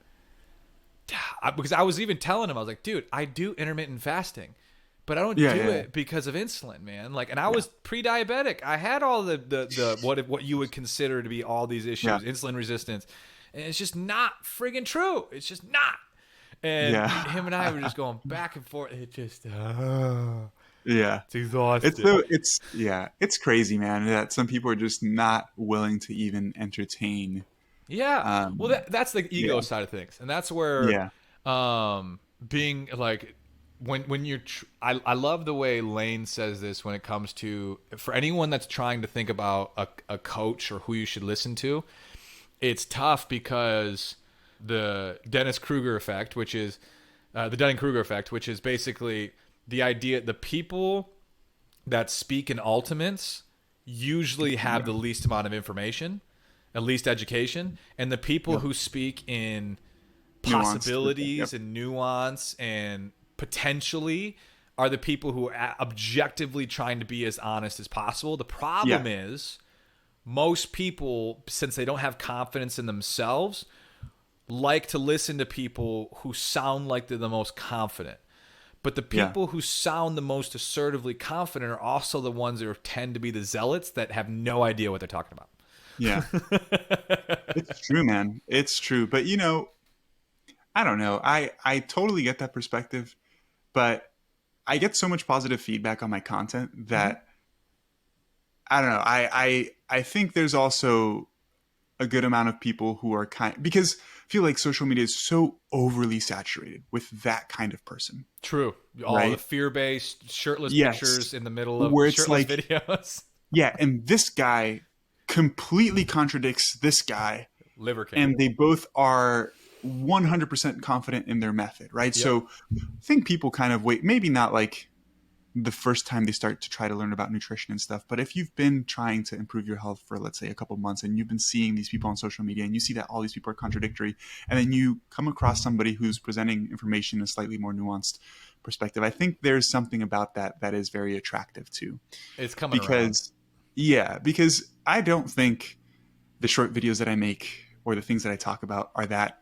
because I was even telling him, I was like, dude, I do intermittent fasting. But I don't do it because of insulin, man. Like, and I was pre-diabetic. I had all the what you would consider to be all these issues, insulin resistance, and it's just not friggin' true. It's just not. And him and I were just going back and forth. It just, it's exhausting. It's crazy, man. That some people are just not willing to even entertain. Yeah. Well, that's the ego side of things, and that's where, being like. When you're, I love the way Lane says this when it comes to, for anyone that's trying to think about a coach or who you should listen to, it's tough because the Dunning-Kruger effect, which is basically the idea, the people that speak in ultimates usually have the least amount of information, at least education, and the people who speak in possibilities and nuance and potentially are the people who are objectively trying to be as honest as possible. The problem is most people, since they don't have confidence in themselves, like to listen to people who sound like they're the most confident. But the people who sound the most assertively confident are also the ones that tend to be the zealots that have no idea what they're talking about. Yeah. It's true, man. It's true. But, you know, I don't know. I totally get that perspective. But I get so much positive feedback on my content that I don't know. I think there's also a good amount of people who are because I feel like social media is so overly saturated with that kind of person. True. All the fear-based shirtless pictures in the middle of where it's shirtless like, videos. Yeah, and this guy completely contradicts this guy. Liver cancer. And they both are 100% confident in their method, right? So I think people kind of wait, maybe not like the first time they start to try to learn about nutrition and stuff, but if you've been trying to improve your health for, let's say, a couple months and you've been seeing these people on social media and you see that all these people are contradictory, and then you come across somebody who's presenting information in a slightly more nuanced perspective, I think there's something about that that is very attractive too. It's coming around. Because I don't think the short videos that I make or the things that I talk about are that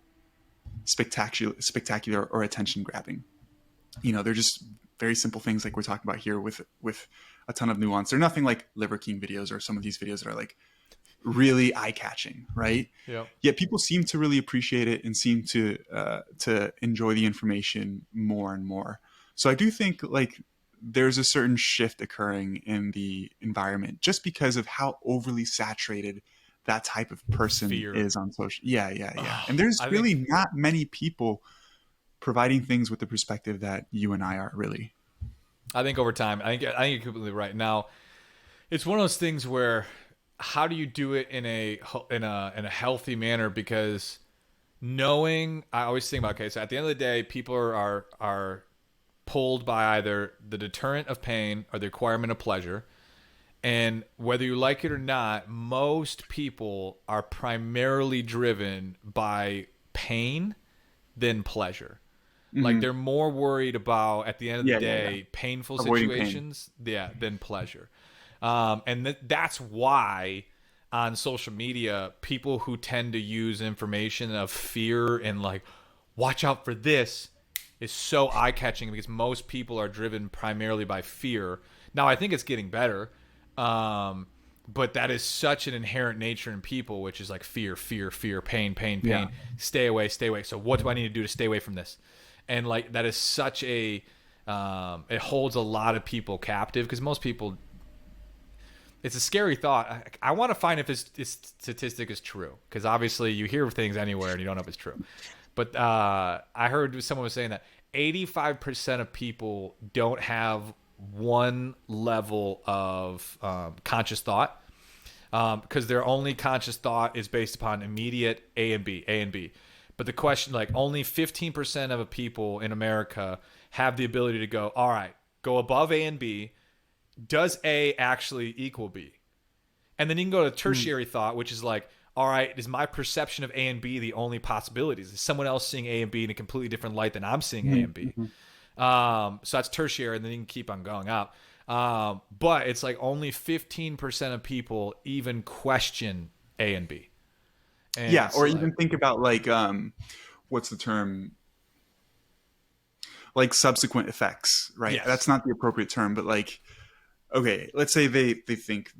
spectacular or attention grabbing. You know, they're just very simple things like we're talking about here with a ton of nuance. They're nothing like Liver King videos or some of these videos that are like really eye catching, right? Yeah. Yet people seem to really appreciate it and seem to enjoy the information more and more. So I do think like there's a certain shift occurring in the environment just because of how overly saturated that type of person is on social. And there's really not many people providing things with the perspective that you and I are really. I think over time, I think you're completely right. Now, it's one of those things where how do you do it in a healthy manner? Because knowing, I always think about, okay, so at the end of the day, people are pulled by either the deterrent of pain or the acquirement of pleasure. And whether you like it or not, most people are primarily driven by pain than pleasure. Mm-hmm. Like they're more worried about, at the end of the day, painful avoiding situations than pleasure. And that's why on social media, people who tend to use information of fear and like, watch out for this is so eye-catching because most people are driven primarily by fear. Now, I think it's getting better. But that is such an inherent nature in people, which is like fear, pain, stay away. So what do I need to do to stay away from this? And like, that is such a, it holds a lot of people captive because most people, It's a scary thought. I want to find if this statistic is true, because obviously you hear things anywhere and you don't know if it's true. But I heard someone was saying that 85% of people don't have one level of conscious thought, because their only conscious thought is based upon immediate A and B. But the question, like, only 15% of people in America have the ability to go, all right, go above A and B. Does A actually equal B? And then you can go to tertiary thought, which is like, all right, is my perception of A and B the only possibilities? Is someone else seeing A and B in a completely different light than I'm seeing A and B? So that's tertiary, and then you can keep on going up. But it's like only 15% of people even question A and B. And yeah, or even think about like, what's the term? Like subsequent effects, right? Yes. That's not the appropriate term, but like, okay, let's say they think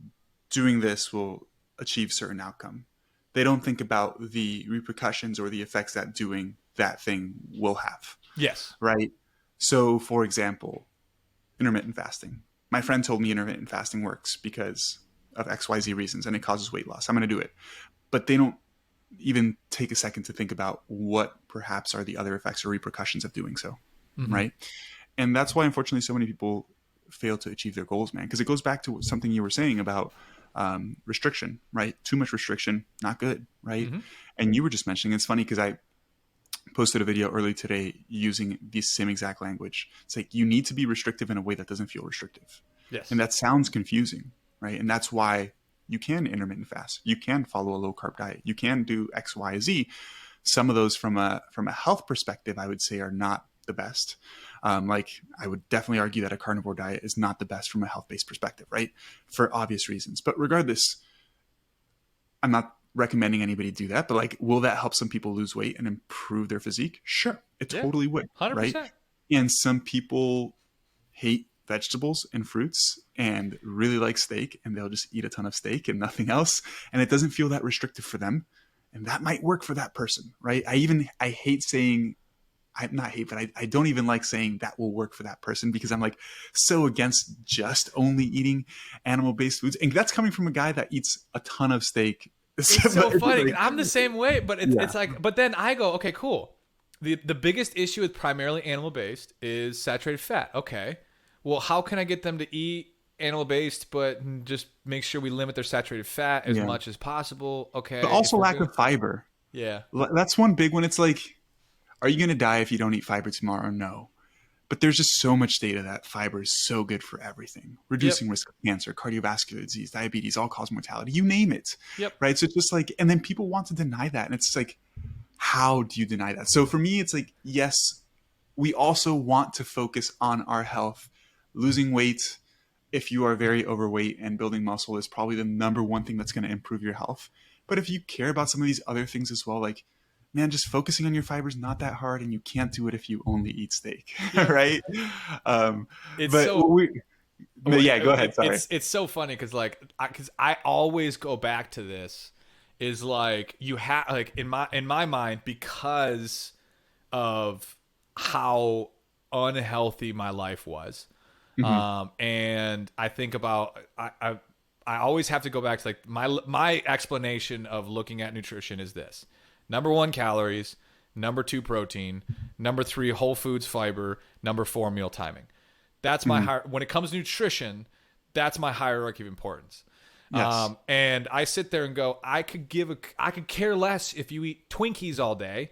doing this will achieve certain outcome. They don't think about the repercussions or the effects that doing that thing will have. Yes. Right? So, for example, intermittent fasting. My friend told me intermittent fasting works because of XYZ reasons and it causes weight loss. I'm going to do it. But they don't even take a second to think about what perhaps are the other effects or repercussions of doing so. Right? And that's why, unfortunately, so many people fail to achieve their goals, man. Because it goes back to something you were saying about restriction, right? Too much restriction, not good, right? And you were just mentioning, it's funny because I posted a video early today using the same exact language. It's like, you need to be restrictive in a way that doesn't feel restrictive. Yes. And that sounds confusing, right? And that's why you can intermittent fast. You can follow a low carb diet. You can do X, Y, Z. Some of those from a health perspective, I would say, are not the best. Like, I would definitely argue that a carnivore diet is not the best from a health-based perspective, right? For obvious reasons. But regardless, I'm not recommending anybody do that, but like, will that help some people lose weight and improve their physique? Sure, it totally would, 100%. right? And some people hate vegetables and fruits and really like steak, and they'll just eat a ton of steak and nothing else, and it doesn't feel that restrictive for them, and that might work for that person, right? I hate saying, I don't even like saying that will work for that person, because I'm like so against just only eating animal-based foods. And that's coming from a guy that eats a ton of steak. It's so funny. Like, I'm the same way, but it's like, but then I go, okay, cool. The biggest issue with primarily animal-based is saturated fat. Okay. Well, how can I get them to eat animal-based, but just make sure we limit their saturated fat as much as possible? Okay. But also lack of fiber. Yeah. That's one big one. It's like, are you going to die if you don't eat fiber tomorrow? No. But there's just so much data that fiber is so good for everything. Reducing risk of cancer, cardiovascular disease, diabetes, all-cause mortality, you name it. Right? So it's just like, and then people want to deny that. And it's like, how do you deny that? So for me, it's like, yes, we also want to focus on our health. Losing weight, if you are very overweight, and building muscle is probably the number one thing that's going to improve your health. But if you care about some of these other things as well, like, man, just focusing on your fiber is not that hard, and you can't do it if you only eat steak, right? Go ahead. Sorry. It's so funny because I always go back to this. Is like, you have, like, in my mind, because of how unhealthy my life was, and I think about I always have to go back to, like, my explanation of looking at nutrition is this. Number 1, calories. Number 2, protein. Number 3, whole foods, fiber. Number 4, meal timing. That's my when it comes to nutrition, that's my hierarchy of importance. Yes. And I sit there and go, I could care less if you eat Twinkies all day.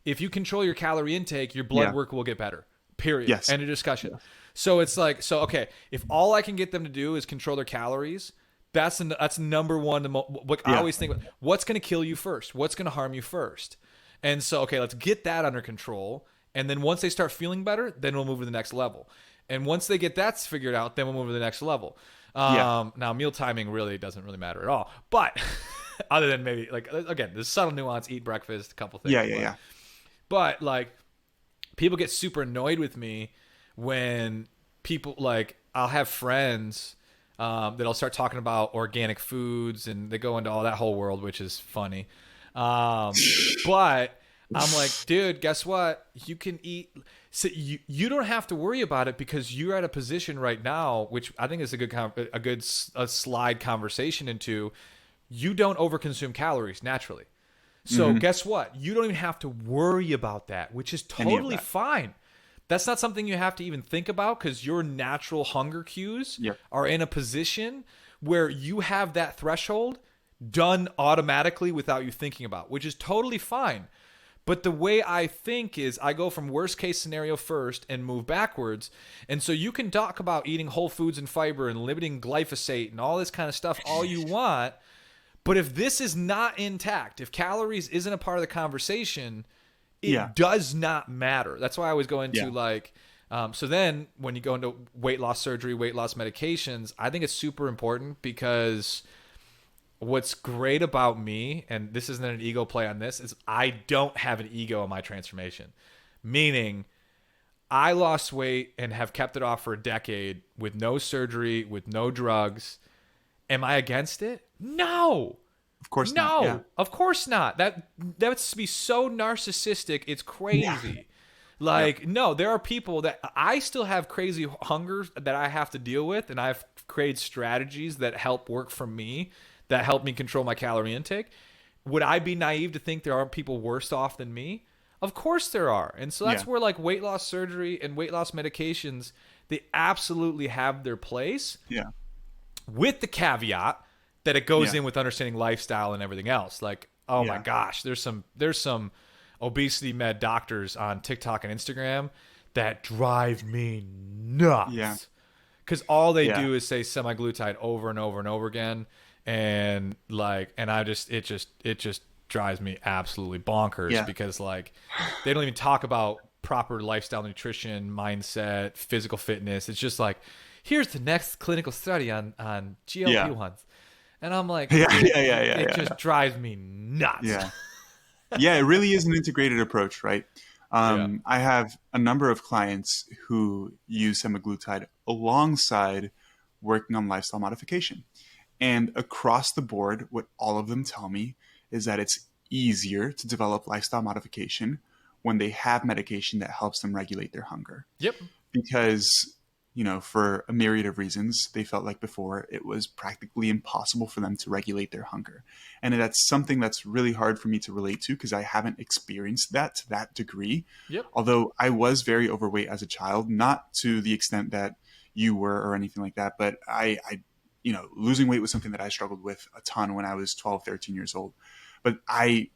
If you control your calorie intake, your blood work will get better. Period. Yes. End of discussion. Yes. So it's like, okay, if all I can get them to do is control their calories, that's number one. I always think, what's going to kill you first? What's going to harm you first? And so, okay, let's get that under control. And then once they start feeling better, then we'll move to the next level. And once they get that figured out, then we'll move to the next level. Now, meal timing really doesn't really matter at all. But other than maybe, like, again, there's subtle nuance, eat breakfast, a couple things. But like, people get super annoyed with me when people, like, I'll have friends that'll start talking about organic foods, and they go into all that whole world, which is funny. But I'm like, dude, guess what? You can eat So you don't have to worry about it because you're at a position right now, which I think is a slide conversation into. You don't overconsume calories naturally. So guess what? You don't even have to worry about that, which is Any of totally that. fine. That's not something you have to even think about because your natural hunger cues Yep. are in a position where you have that threshold done automatically without you thinking about, which is totally fine. But the way I think is I go from worst case scenario first and move backwards. And so you can talk about eating whole foods and fiber and limiting glyphosate and all this kind of stuff all you want. But if this is not intact, if calories isn't a part of the conversation, it does not matter. That's why I always go into so then when you go into weight loss surgery, weight loss medications, I think it's super important because what's great about me, and this isn't an ego play on this, is I don't have an ego in my transformation. Meaning I lost weight and have kept it off for a decade with no surgery, with no drugs. Am I against it? No. Of course no, not. Yeah. Of course not. That's to be so narcissistic. It's crazy. No, there are people that I still have crazy hunger that I have to deal with, and I've created strategies that help work for me, that help me control my calorie intake. Would I be naive to think there aren't people worse off than me? Of course there are. And so that's where like weight loss surgery and weight loss medications, they absolutely have their place. Yeah. With the caveat that it goes in with understanding lifestyle and everything else. Like, oh my gosh, there's some obesity med doctors on TikTok and Instagram that drive me nuts. Yeah. Because all they do is say semaglutide over and over and over again. And it just drives me absolutely bonkers because like they don't even talk about proper lifestyle, nutrition, mindset, physical fitness. It's just like, here's the next clinical study on GLP-1s. And I'm like, it just drives me nuts. Yeah. Yeah, it really is an integrated approach, right? I have a number of clients who use semaglutide alongside working on lifestyle modification. And across the board, what all of them tell me is that it's easier to develop lifestyle modification when they have medication that helps them regulate their hunger. Yep. Because, for a myriad of reasons, they felt like before it was practically impossible for them to regulate their hunger. And that's something that's really hard for me to relate to because I haven't experienced that to that degree. Yep. Although I was very overweight as a child, not to the extent that you were or anything like that, but I losing weight was something that I struggled with a ton when I was 12, 13 years old. But I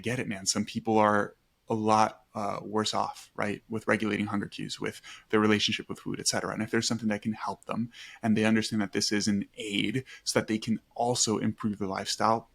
get it, man. Some people are a lot worse off, right, with regulating hunger cues, with their relationship with food, et cetera. And if there's something that can help them and they understand that this is an aid so that they can also improve their lifestyle,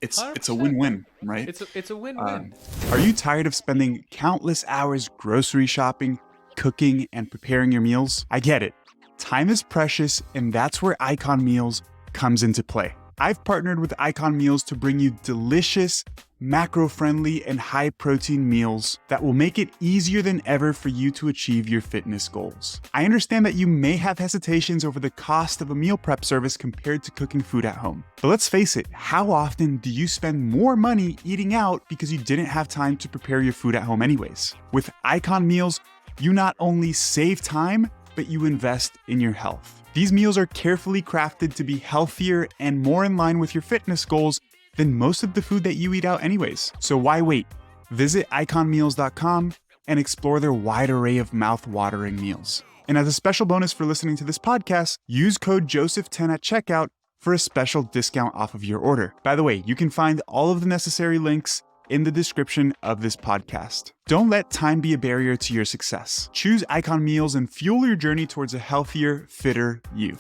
it's a win-win, right? It's a win-win. Are you tired of spending countless hours grocery shopping, cooking, and preparing your meals? I get it. Time is precious, and that's where Icon Meals comes into play. I've partnered with Icon Meals to bring you delicious, macro-friendly, and high-protein meals that will make it easier than ever for you to achieve your fitness goals. I understand that you may have hesitations over the cost of a meal prep service compared to cooking food at home. But let's face it, how often do you spend more money eating out because you didn't have time to prepare your food at home anyways? With Icon Meals, you not only save time, but you invest in your health. These meals are carefully crafted to be healthier and more in line with your fitness goals than most of the food that you eat out anyways. So why wait? Visit iconmeals.com and explore their wide array of mouth-watering meals. And as a special bonus for listening to this podcast, use code Joseph10 at checkout for a special discount off of your order. By the way, you can find all of the necessary links in the description of this podcast. Don't let time be a barrier to your success. Choose Icon Meals and fuel your journey towards a healthier, fitter you.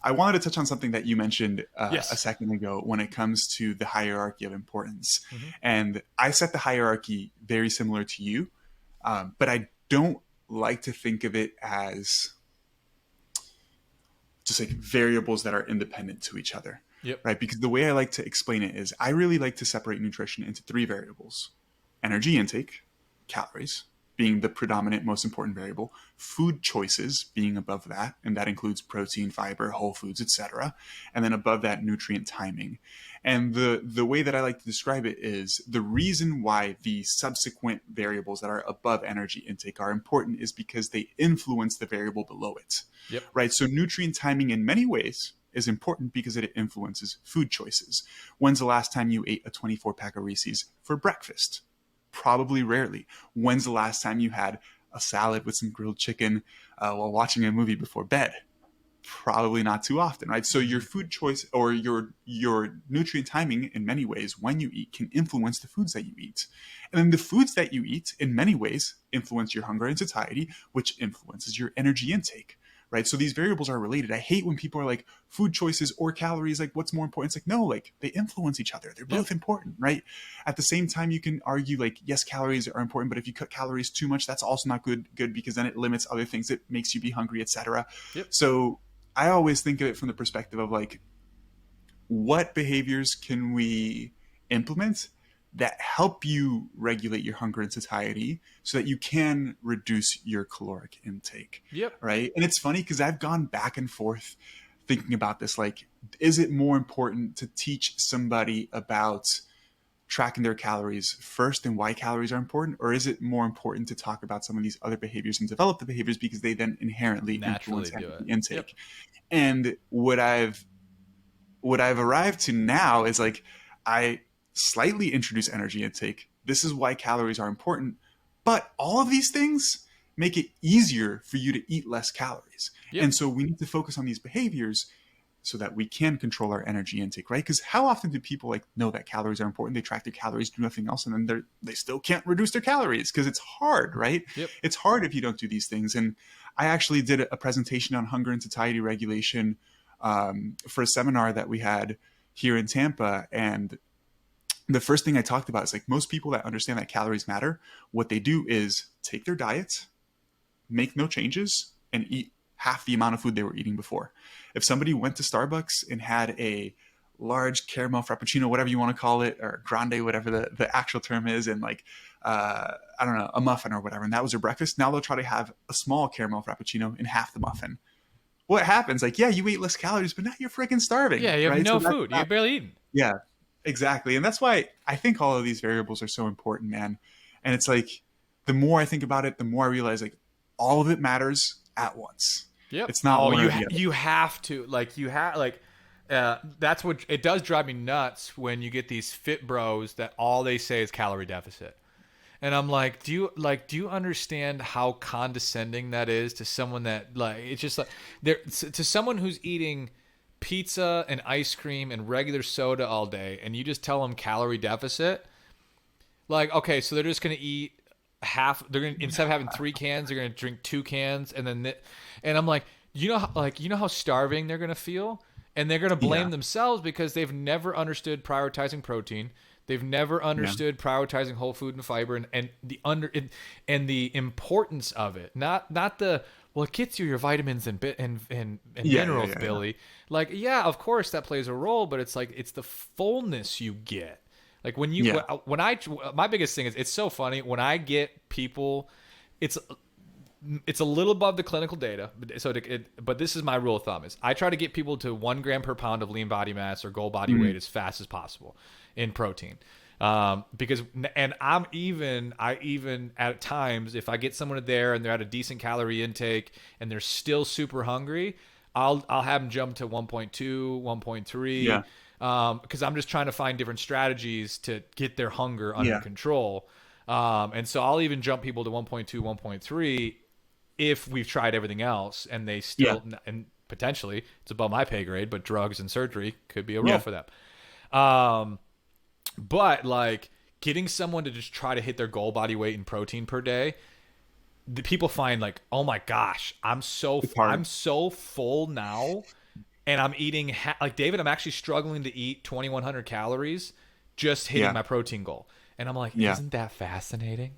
I wanted to touch on something that you mentioned a second ago when it comes to the hierarchy of importance. Mm-hmm. And I set the hierarchy very similar to you, but I don't like to think of it as just like variables that are independent to each other. Yep. Right? Because the way I like to explain it is I really like to separate nutrition into three variables: energy intake, calories, being the predominant, most important variable, food choices being above that, and that includes protein, fiber, whole foods, etc. And then above that, nutrient timing. And the way that I like to describe it is the reason why the subsequent variables that are above energy intake are important is because they influence the variable below it. Yep. Right? So nutrient timing in many ways is important because it influences food choices. When's the last time you ate a 24-pack of Reese's for breakfast? Probably rarely. When's the last time you had a salad with some grilled chicken while watching a movie before bed? Probably not too often, right? So your food choice or your nutrient timing in many ways when you eat can influence the foods that you eat. And then the foods that you eat in many ways influence your hunger and satiety, which influences your energy intake. Right. So these variables are related. I hate when people are like food choices or calories, like what's more important? It's like, no, like they influence each other. They're both important. Right. At the same time, you can argue like, yes, calories are important, but if you cut calories too much, that's also not good because then it limits other things. It makes you be hungry, etc. Yep. So I always think of it from the perspective of like, what behaviors can we implement that help you regulate your hunger and satiety so that you can reduce your caloric intake. Yep. Right. And it's funny because I've gone back and forth thinking about this. Like, is it more important to teach somebody about tracking their calories first and why calories are important? Or is it more important to talk about some of these other behaviors and develop the behaviors because they then inherently Naturally influence do it. intake? Yep. And what I've arrived to now is like, I slightly introduce energy intake. This is why calories are important. But all of these things make it easier for you to eat less calories. Yep. And so we need to focus on these behaviors so that we can control our energy intake, right? Because how often do people like know that calories are important? They track their calories, do nothing else, and then they still can't reduce their calories because it's hard, right? Yep. It's hard if you don't do these things. And I actually did a presentation on hunger and satiety regulation for a seminar that we had here in Tampa. And the first thing I talked about is like most people that understand that calories matter, what they do is take their diet, make no changes, and eat half the amount of food they were eating before. If somebody went to Starbucks and had a large caramel frappuccino, whatever you want to call it, or grande, whatever the actual term is, and like, I don't know, a muffin or whatever, and that was their breakfast, now they'll try to have a small caramel frappuccino in half the muffin. What happens? Like, yeah, you ate less calories, but now you're freaking starving. Yeah, you have right? no So food. You're barely eating. Yeah, exactly. And that's why I think all of these variables are so important, man. And it's like, the more I think about it, the more I realize like all of it matters at once. Yep. It's not one or the other. You have to that's what it does drive me nuts when you get these fit bros that all they say is calorie deficit. And I'm like, do you understand how condescending that is to someone that like it's just like to someone who's eating pizza and ice cream and regular soda all day and you just tell them calorie deficit? Like, okay, so they're just going to eat half, they're going to, instead of having 3 cans, they're going to drink 2 cans and then and I'm like, you know how starving they're going to feel? And they're going to blame themselves because they've never understood prioritizing protein. They've never understood prioritizing whole food and fiber and the importance of it. Not the, well, it gets you your vitamins and minerals, Billy. Like, yeah, of course that plays a role, but it's like it's the fullness you get. Like when you when I my biggest thing is it's so funny when I get people, it's a little above the clinical data, but this is my rule of thumb: is I try to get people to 1 gram per pound of lean body mass or goal body weight as fast as possible in protein, because I even at times if I get someone there and they're at a decent calorie intake and they're still super hungry, I'll have them jump to 1.2, 1.3. Because I'm just trying to find different strategies to get their hunger under control. And so I'll even jump people to 1.2, 1.3 if we've tried everything else and they still, and potentially it's above my pay grade, but drugs and surgery could be a role for them. But like getting someone to just try to hit their goal body weight in protein per day, the people find like, oh my gosh, I'm so full now. And I'm eating, like David, I'm actually struggling to eat 2,100 calories just hitting my protein goal. And I'm like, isn't that fascinating?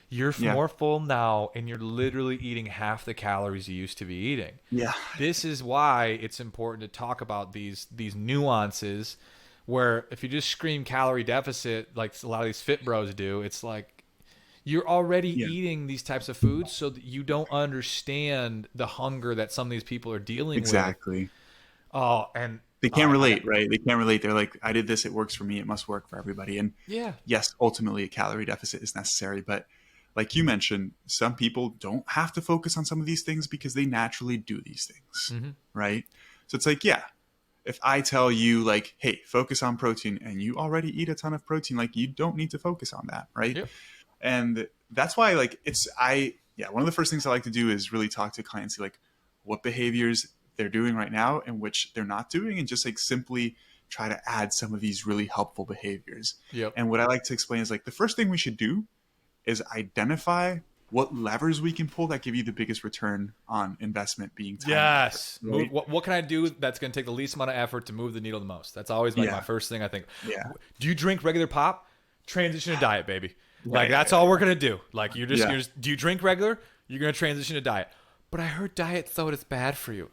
You're more full now and you're literally eating half the calories you used to be eating. Yeah. This is why it's important to talk about these nuances where if you just scream calorie deficit, like a lot of these fit bros do, it's like, You're already Yeah, eating these types of foods so that you don't understand the hunger that some of these people are dealing with. exactly. Oh, and They all can't right, relate, right? They can't relate. They're like, I did this, it works for me, it must work for everybody. And yeah. yes, ultimately a calorie deficit is necessary, but like you mentioned, some people don't have to focus on some of these things because they naturally do these things, Mm-hmm. right? So it's like, yeah, if I tell you like, hey, focus on protein and you already eat a ton of protein, like you don't need to focus on that, right? Yep. And that's why like one of the first things I like to do is really talk to clients, see like what behaviors they're doing right now and which they're not doing, and just like simply try to add some of these really helpful behaviors. Yep. And what I like to explain is like the first thing we should do is identify what levers we can pull that give you the biggest return on investment, being time and effort, Yes. Move. right? What can I do that's going to take the least amount of effort to move the needle the most? That's always like my Yeah, first thing I think. yeah, Do you drink regular pop? Transition to diet, baby. Like right, that's right, all right. we're going to do. Like Yeah. you're just, do you drink regular? You're going to transition to diet. But I heard diet soda's bad for you.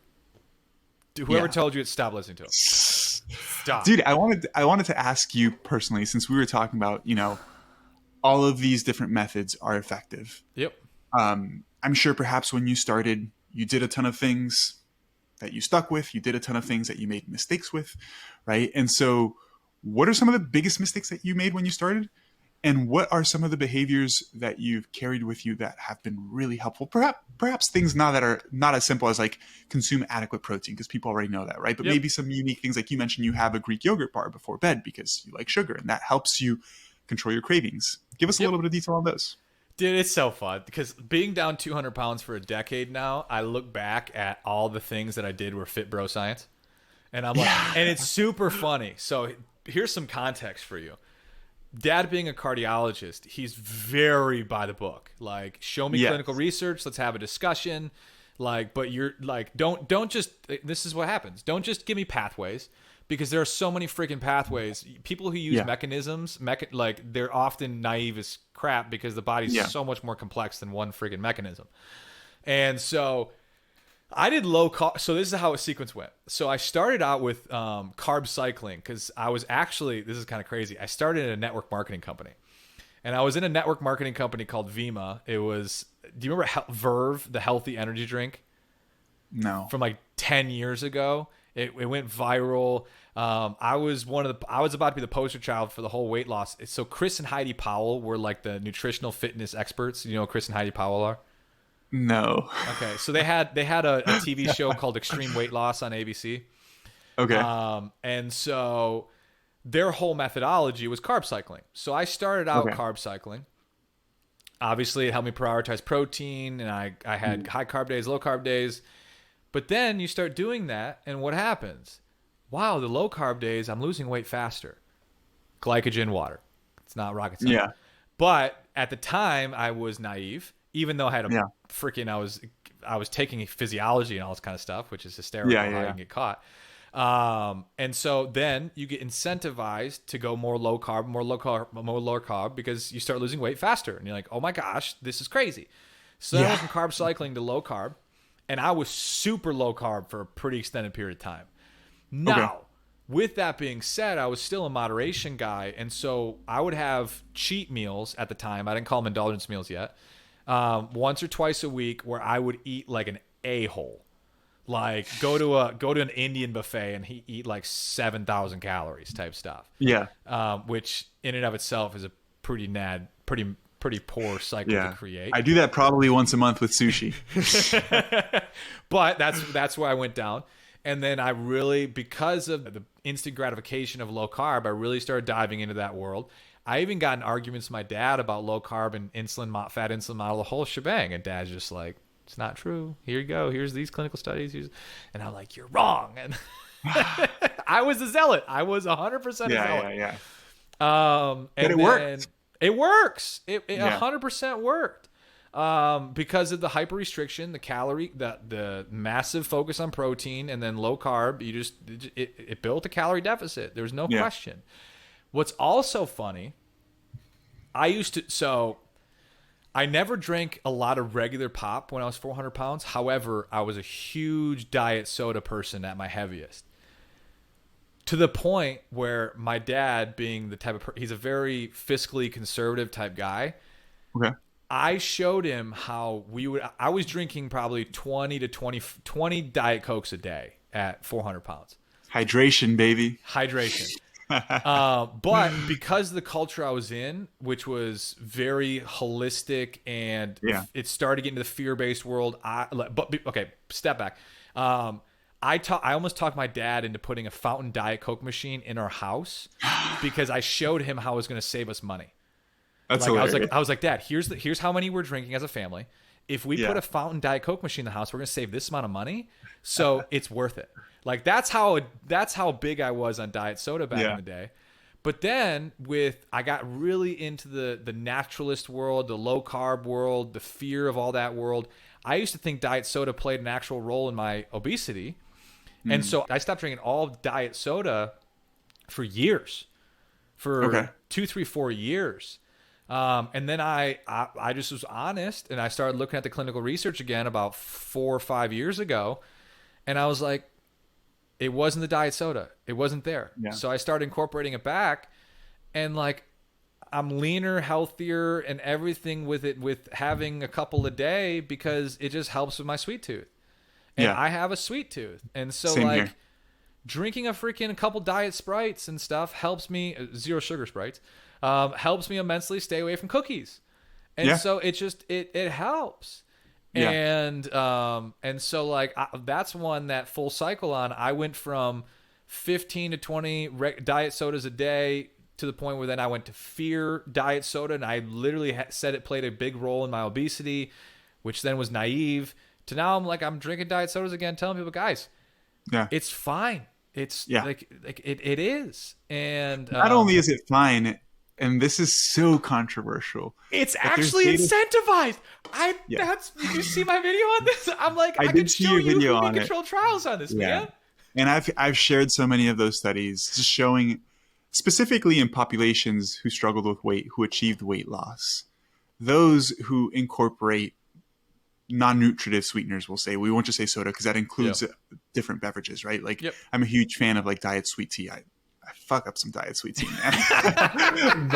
Whoever Yeah. told you it, stop listening to him. Stop. Dude, I wanted to ask you personally, since we were talking about, all of these different methods are effective. Yep. I'm sure perhaps when you started, you did a ton of things that you stuck with, you did a ton of things that you made mistakes with, right? And so, what are some of the biggest mistakes that you made when you started? And what are some of the behaviors that you've carried with you that have been really helpful? Perhaps things now that are not as simple as like consume adequate protein, because people already know that, right? But Yep. maybe some unique things, like you mentioned, you have a Greek yogurt bar before bed because you like sugar, and that helps you control your cravings. Give us a Yep. little bit of detail on those. Dude, it's so fun because being down 200 pounds for a decade now, I look back at all the things that I did were fit bro science. And I'm like, and it's super funny. So here's some context for you. Dad being a cardiologist, he's very by the book. Like, show me Yes. clinical research, let's have a discussion. Like, but you're like, don't just, this is what happens. Don't just give me pathways, because there are so many freaking pathways. People who use Yeah. mechanisms, like they're often naive as crap because the body's Yeah. so much more complex than one freaking mechanism. And so I did low carb. So this is how a sequence went. So I started out with carb cycling because I was actually, this is kind of crazy. I started in a network marketing company. And I was in a network marketing company called Vima. It was, do you remember Verve, the healthy energy drink No. from like 10 years ago? It went viral. I was about to be the poster child for the whole weight loss. So Chris and Heidi Powell were like the nutritional fitness experts. You know who Chris and Heidi Powell are? No. Okay, so they had a TV show called Extreme Weight Loss on ABC. Okay. And so their whole methodology was carb cycling. So I started out Okay. carb cycling. Obviously, it helped me prioritize protein, and I had high carb days, low carb days. But then you start doing that, and what happens? Wow, the low carb days, I'm losing weight faster. Glycogen, water. It's not rocket science. Yeah. But at the time, I was naive, even though I had Yeah. I was taking physiology and all this kind of stuff, which is hysterical Yeah, how yeah, you yeah. can get caught. And so then you get incentivized to go more low carb because you start losing weight faster. And you're like, oh my gosh, this is crazy. So then I went from carb cycling to low carb, and I was super low carb for a pretty extended period of time. Now, with that being said, I was still a moderation guy. And so I would have cheat meals at the time. I didn't call them indulgence meals yet. Once or twice a week where I would eat like an a-hole. Like go to an Indian buffet and he eat like 7,000 calories type stuff. Yeah. Which in and of itself is a pretty poor cycle to create. I do that probably once a month with sushi. But that's where I went down. And then I really, because of the instant gratification of low carb, I really started diving into that world. I even got in arguments with my dad about low carb and fat insulin model, the whole shebang. And Dad's just like, it's not true. Here you go. Here's these clinical studies. And I'm like, you're wrong. And I was a zealot. I was 100% a zealot. Yeah. And it worked. It works. It Yeah. 100% worked. Because of the hyper restriction, the calorie, the massive focus on protein, and then low carb, it built a calorie deficit. There's no question. What's also funny, I never drank a lot of regular pop when I was 400 pounds. However, I was a huge diet soda person at my heaviest. To the point where my dad, being the type of he's a very fiscally conservative type guy. Okay. I showed him how I was drinking probably 20 Diet Cokes a day at 400 pounds. Hydration, baby. Hydration. But because the culture I was in, which was very holistic and Yeah. it started getting into the fear-based world, okay, step back. I almost talked my dad into putting a fountain Diet Coke machine in our house because I showed him how it was going to save us money. That's like hilarious. I was like, Dad, here's how many we're drinking as a family. If we Yeah. put a fountain Diet Coke machine in the house, we're going to save this amount of money. So it's worth it. Like that's how big I was on diet soda back in the day. But then I got really into the naturalist world, the low carb world, the fear of all that world. I used to think diet soda played an actual role in my obesity. And so I stopped drinking all diet soda for years, for 2, 3, 4 years. And then I just was honest and I started looking at the clinical research again about 4 or 5 years ago. And I was like, it wasn't the diet soda. It wasn't there. Yeah. So I started incorporating it back and like I'm leaner, healthier and everything with it, with having a couple a day because it just helps with my sweet tooth. And I have a sweet tooth. And so Same here. drinking a couple diet Sprites and stuff helps me, 0 sugar Sprites, helps me immensely stay away from cookies. And so it just, it helps. Yeah. And so like that's one that full cycle on. I went from 15 to 20 diet sodas a day to the point where then I went to fear diet soda, and I literally said it played a big role in my obesity, which then was naive. To now I'm drinking diet sodas again, telling people, guys, it's fine. It's like it is. And not only is it fine, and this is so controversial, it's actually incentivized. Did you see my video on this? I'm like, I can show you who controlled trials on this, man. And I've shared so many of those studies just showing specifically in populations who struggled with weight, who achieved weight loss, those who incorporate non-nutritive sweeteners, we'll say. We won't just say soda because that includes different beverages, right? Like I'm a huge fan of like diet sweet tea. I fuck up some diet sweet tea, man.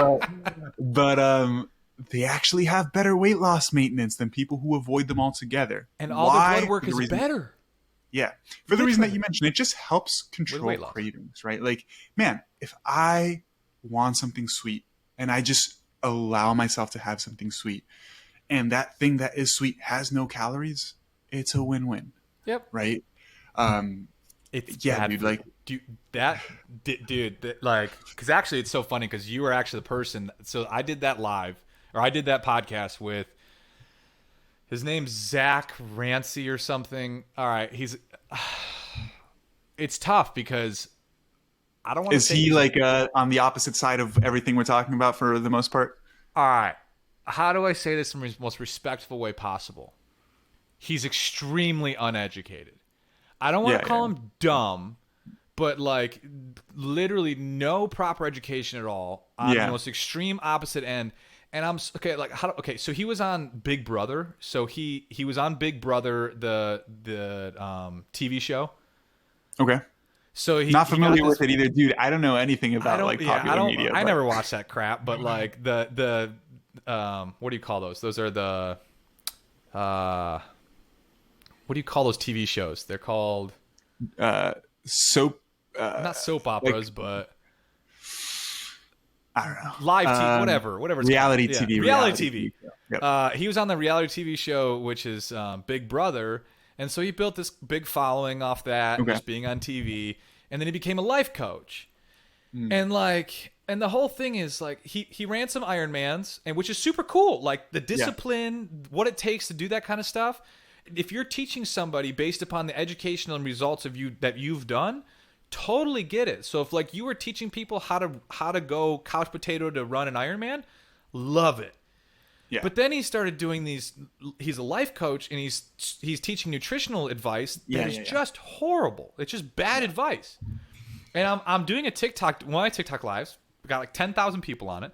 but they actually have better weight loss maintenance than people who avoid them altogether. And all the blood work is better. Yeah. For the reason that you mentioned, it just helps control cravings, right? Like, man, if I want something sweet and I just allow myself to have something sweet, and that thing that is sweet has no calories, it's a win-win. Yep. Right? It's dude, like because actually it's so funny because you were actually the person. So I did that podcast with, his name's Zach Rancy or something. All right. It's tough because I don't want to say. Is he like on the opposite side of everything we're talking about for the most part? All right. How do I say this in the most respectful way possible? He's extremely uneducated. I don't want to call him dumb, but like literally no proper education at all on the most extreme opposite end. And I'm okay. Like so he was on Big Brother. So he was on Big Brother, the TV show. Okay. So not familiar with it either, dude. I don't know anything about popular media. I never watched that crap, but like the what do you call those? Those are the what do you call those TV shows? They're called soap. Not soap operas, but I don't know. Live TV, whatever. It's reality called. TV. Reality TV. Yep. He was on the reality TV show, which is Big Brother, and so he built this big following off that, and just being on TV, and then he became a life coach, and the whole thing is like he ran some Ironmans, and which is super cool, like the discipline, what it takes to do that kind of stuff. If you're teaching somebody based upon the educational and results that you've done, totally get it. So if like you were teaching people how to go couch potato to run an Ironman, love it. Yeah. But then he started doing these. He's a life coach and he's teaching nutritional advice that is just horrible. It's just bad advice. And I'm doing a TikTok, one of my TikTok lives. We got like 10,000 people on it,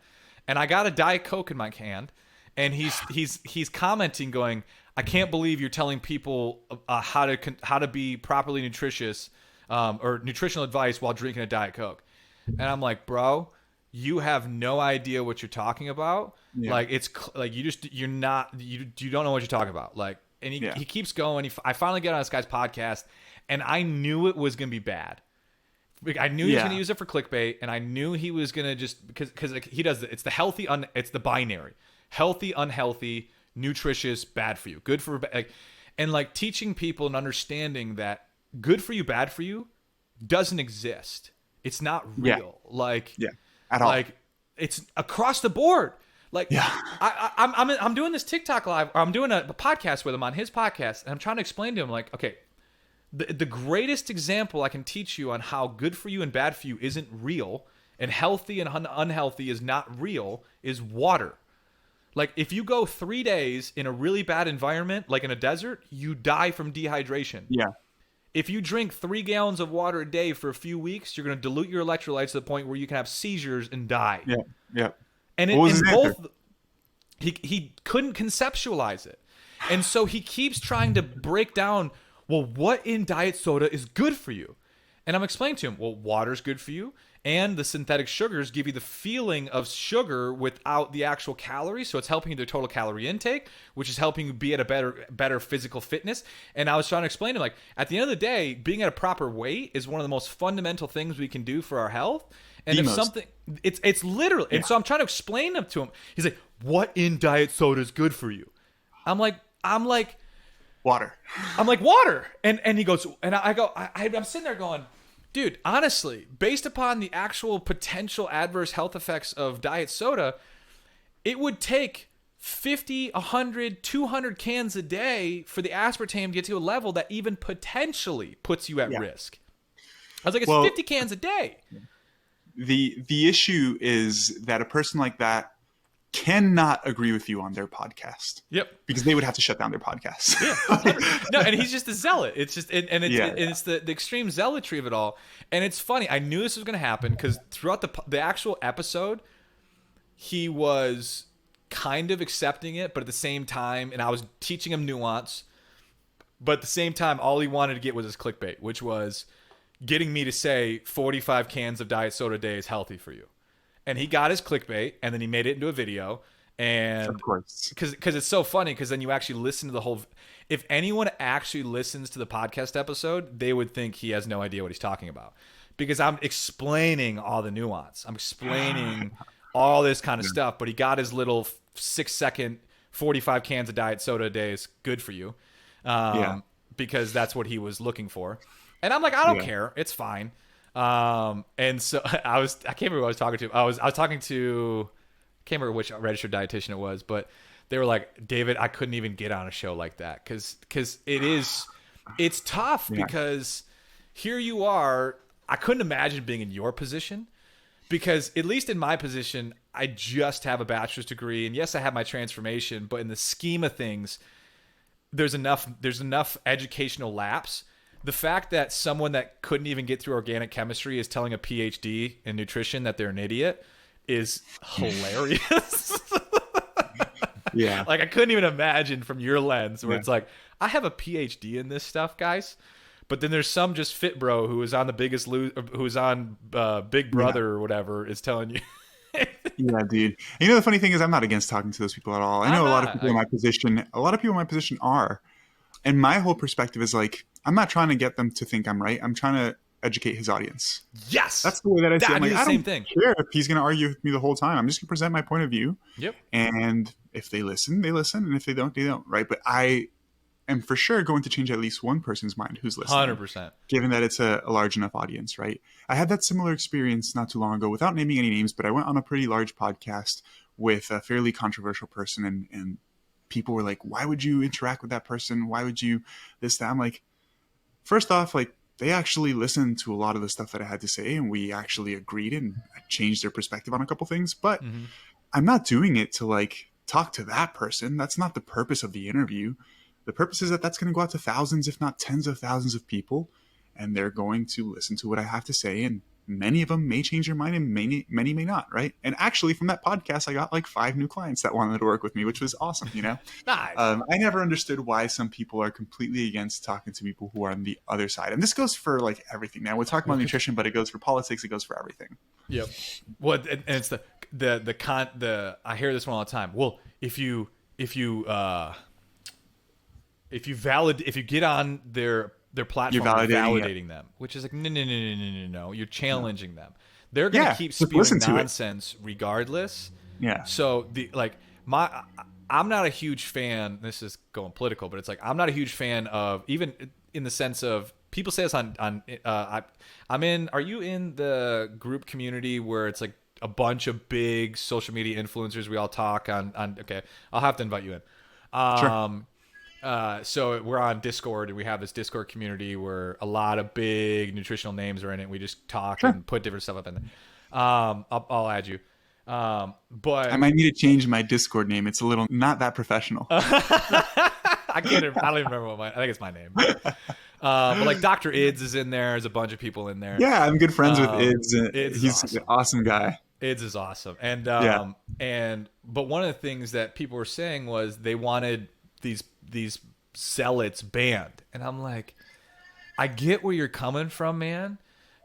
and I got a Diet Coke in my hand, and he's commenting, going, "I can't believe you're telling people how to be properly nutritious." Or nutritional advice while drinking a Diet Coke. And I'm like, bro, you have no idea what you're talking about. Yeah. Like like you don't know what you're talking about. Like, and he keeps going. I finally get on this guy's podcast, and I knew it was gonna be bad. I knew he was gonna use it for clickbait, and I knew he was gonna just because like, he does it's the it's the binary, healthy, unhealthy, nutritious, bad for you, good for like, and like teaching people and understanding that good for you, bad for you doesn't exist. It's not real. Like at all. Like it's across the board. Like I'm doing this TikTok live, or I'm doing a podcast with him on his podcast, and I'm trying to explain to him like, okay, the greatest example I can teach you on how good for you and bad for you isn't real, and healthy and unhealthy is not real, is water. Like if you go 3 days in a really bad environment, like in a desert, you die from dehydration. Yeah. If you drink 3 gallons of water a day for a few weeks, you're going to dilute your electrolytes to the point where you can have seizures and die. Yeah. Yeah. And in both, he couldn't conceptualize it. And so he keeps trying to break down, well, what in diet soda is good for you? And I'm explaining to him, well, water's good for you. And the synthetic sugars give you the feeling of sugar without the actual calories. So it's helping you the total calorie intake, which is helping you be at a better physical fitness. And I was trying to explain to him, like, at the end of the day, being at a proper weight is one of the most fundamental things we can do for our health. And it's literally, and so I'm trying to explain them to him. He's like, what in diet soda is good for you? I'm like, water. I'm like, water. And he goes, and I go, I'm sitting there going, dude, honestly, based upon the actual potential adverse health effects of diet soda, it would take 50, 100, 200 cans a day for the aspartame to get to a level that even potentially puts you at risk. I was like, it's 50 cans a day. The issue is that a person like that cannot agree with you on their podcast. Yep. Because they would have to shut down their podcast. Yeah. No, and he's just a zealot. It's just, it's the extreme zealotry of it all. And it's funny. I knew this was going to happen because throughout the actual episode, he was kind of accepting it, but at the same time, and I was teaching him nuance, but at the same time, all he wanted to get was his clickbait, which was getting me to say 45 cans of diet soda a day is healthy for you. And he got his clickbait, and then he made it into a video. And of course, because it's so funny, because then you actually listen to the whole. If anyone actually listens to the podcast episode, they would think he has no idea what he's talking about, because I'm explaining all the nuance. I'm explaining all this kind of stuff. But he got his little 6-second 45 cans of diet soda a day is good for you, because that's what he was looking for. And I'm like, I don't care. It's fine. And so I can't remember who I was talking to. I was talking to, I can't remember which registered dietitian it was, but they were like, David, I couldn't even get on a show like that. Cause it's tough because here you are. I couldn't imagine being in your position, because at least in my position, I just have a bachelor's degree, and yes, I have my transformation, but in the scheme of things, there's enough educational lapse. The fact that someone that couldn't even get through organic chemistry is telling a PhD in nutrition that they're an idiot is hilarious. Yeah. Like, I couldn't even imagine from your lens where it's like, I have a PhD in this stuff, guys. But then there's some just fit bro who is on the biggest who's on Big Brother or whatever is telling you. Yeah, dude. And you know, the funny thing is, I'm not against talking to those people at all. I know a lot of people in my position. A lot of people in my position are. And my whole perspective is like, I'm not trying to get them to think I'm right. I'm trying to educate his audience. Yes. That's the way that I see it. I'm like, I don't thing. care if he's going to argue with me the whole time. I'm just going to present my point of view. Yep. And if they listen, they listen. And if they don't, they don't. Right. But I am for sure going to change at least one person's mind who's listening. 100%. Given that it's a large enough audience, right? I had that similar experience not too long ago, without naming any names, but I went on a pretty large podcast with a fairly controversial person, and people were like, why would you interact with that person? Why would you this, that? I'm like, first off, like, they actually listened to a lot of the stuff that I had to say, and we actually agreed and changed their perspective on a couple things. But I'm not doing it to like talk to that person. That's not the purpose of the interview. The purpose is that that's going to go out to thousands, if not tens of thousands of people, and they're going to listen to what I have to say and many of them may change your mind and many may not, right? And actually from that podcast, I got like 5 new clients that wanted to work with me, which was awesome, you know? Nice. I never understood why some people are completely against talking to people who are on the other side. And this goes for like everything. Now we're talking about nutrition, but it goes for politics. It goes for everything. Yep. Well, and it's I hear this one all the time. Well, if you get on their platform, you're validating them, which is like no. You're challenging them. They're gonna keep spewing nonsense regardless. Yeah. So I'm not a huge fan. This is going political, but it's like I'm not a huge fan of, even in the sense of, people say this on I'm in. Are you in the group community where it's like a bunch of big social media influencers? We all talk on. Okay, I'll have to invite you in. Sure. So we're on Discord, and we have this Discord community where a lot of big nutritional names are in it. We just talk and put different stuff up in there. I'll add you. But I might need to change my Discord name. It's a little not that professional. I don't even remember I think it's my name. But like Dr. Ids is in there. There's a bunch of people in there. Yeah, I'm good friends with Ids. He's awesome. An awesome guy. Ids is awesome. And but one of the things that people were saying was they wanted these zealots banned. And I'm like, I get where you're coming from, man,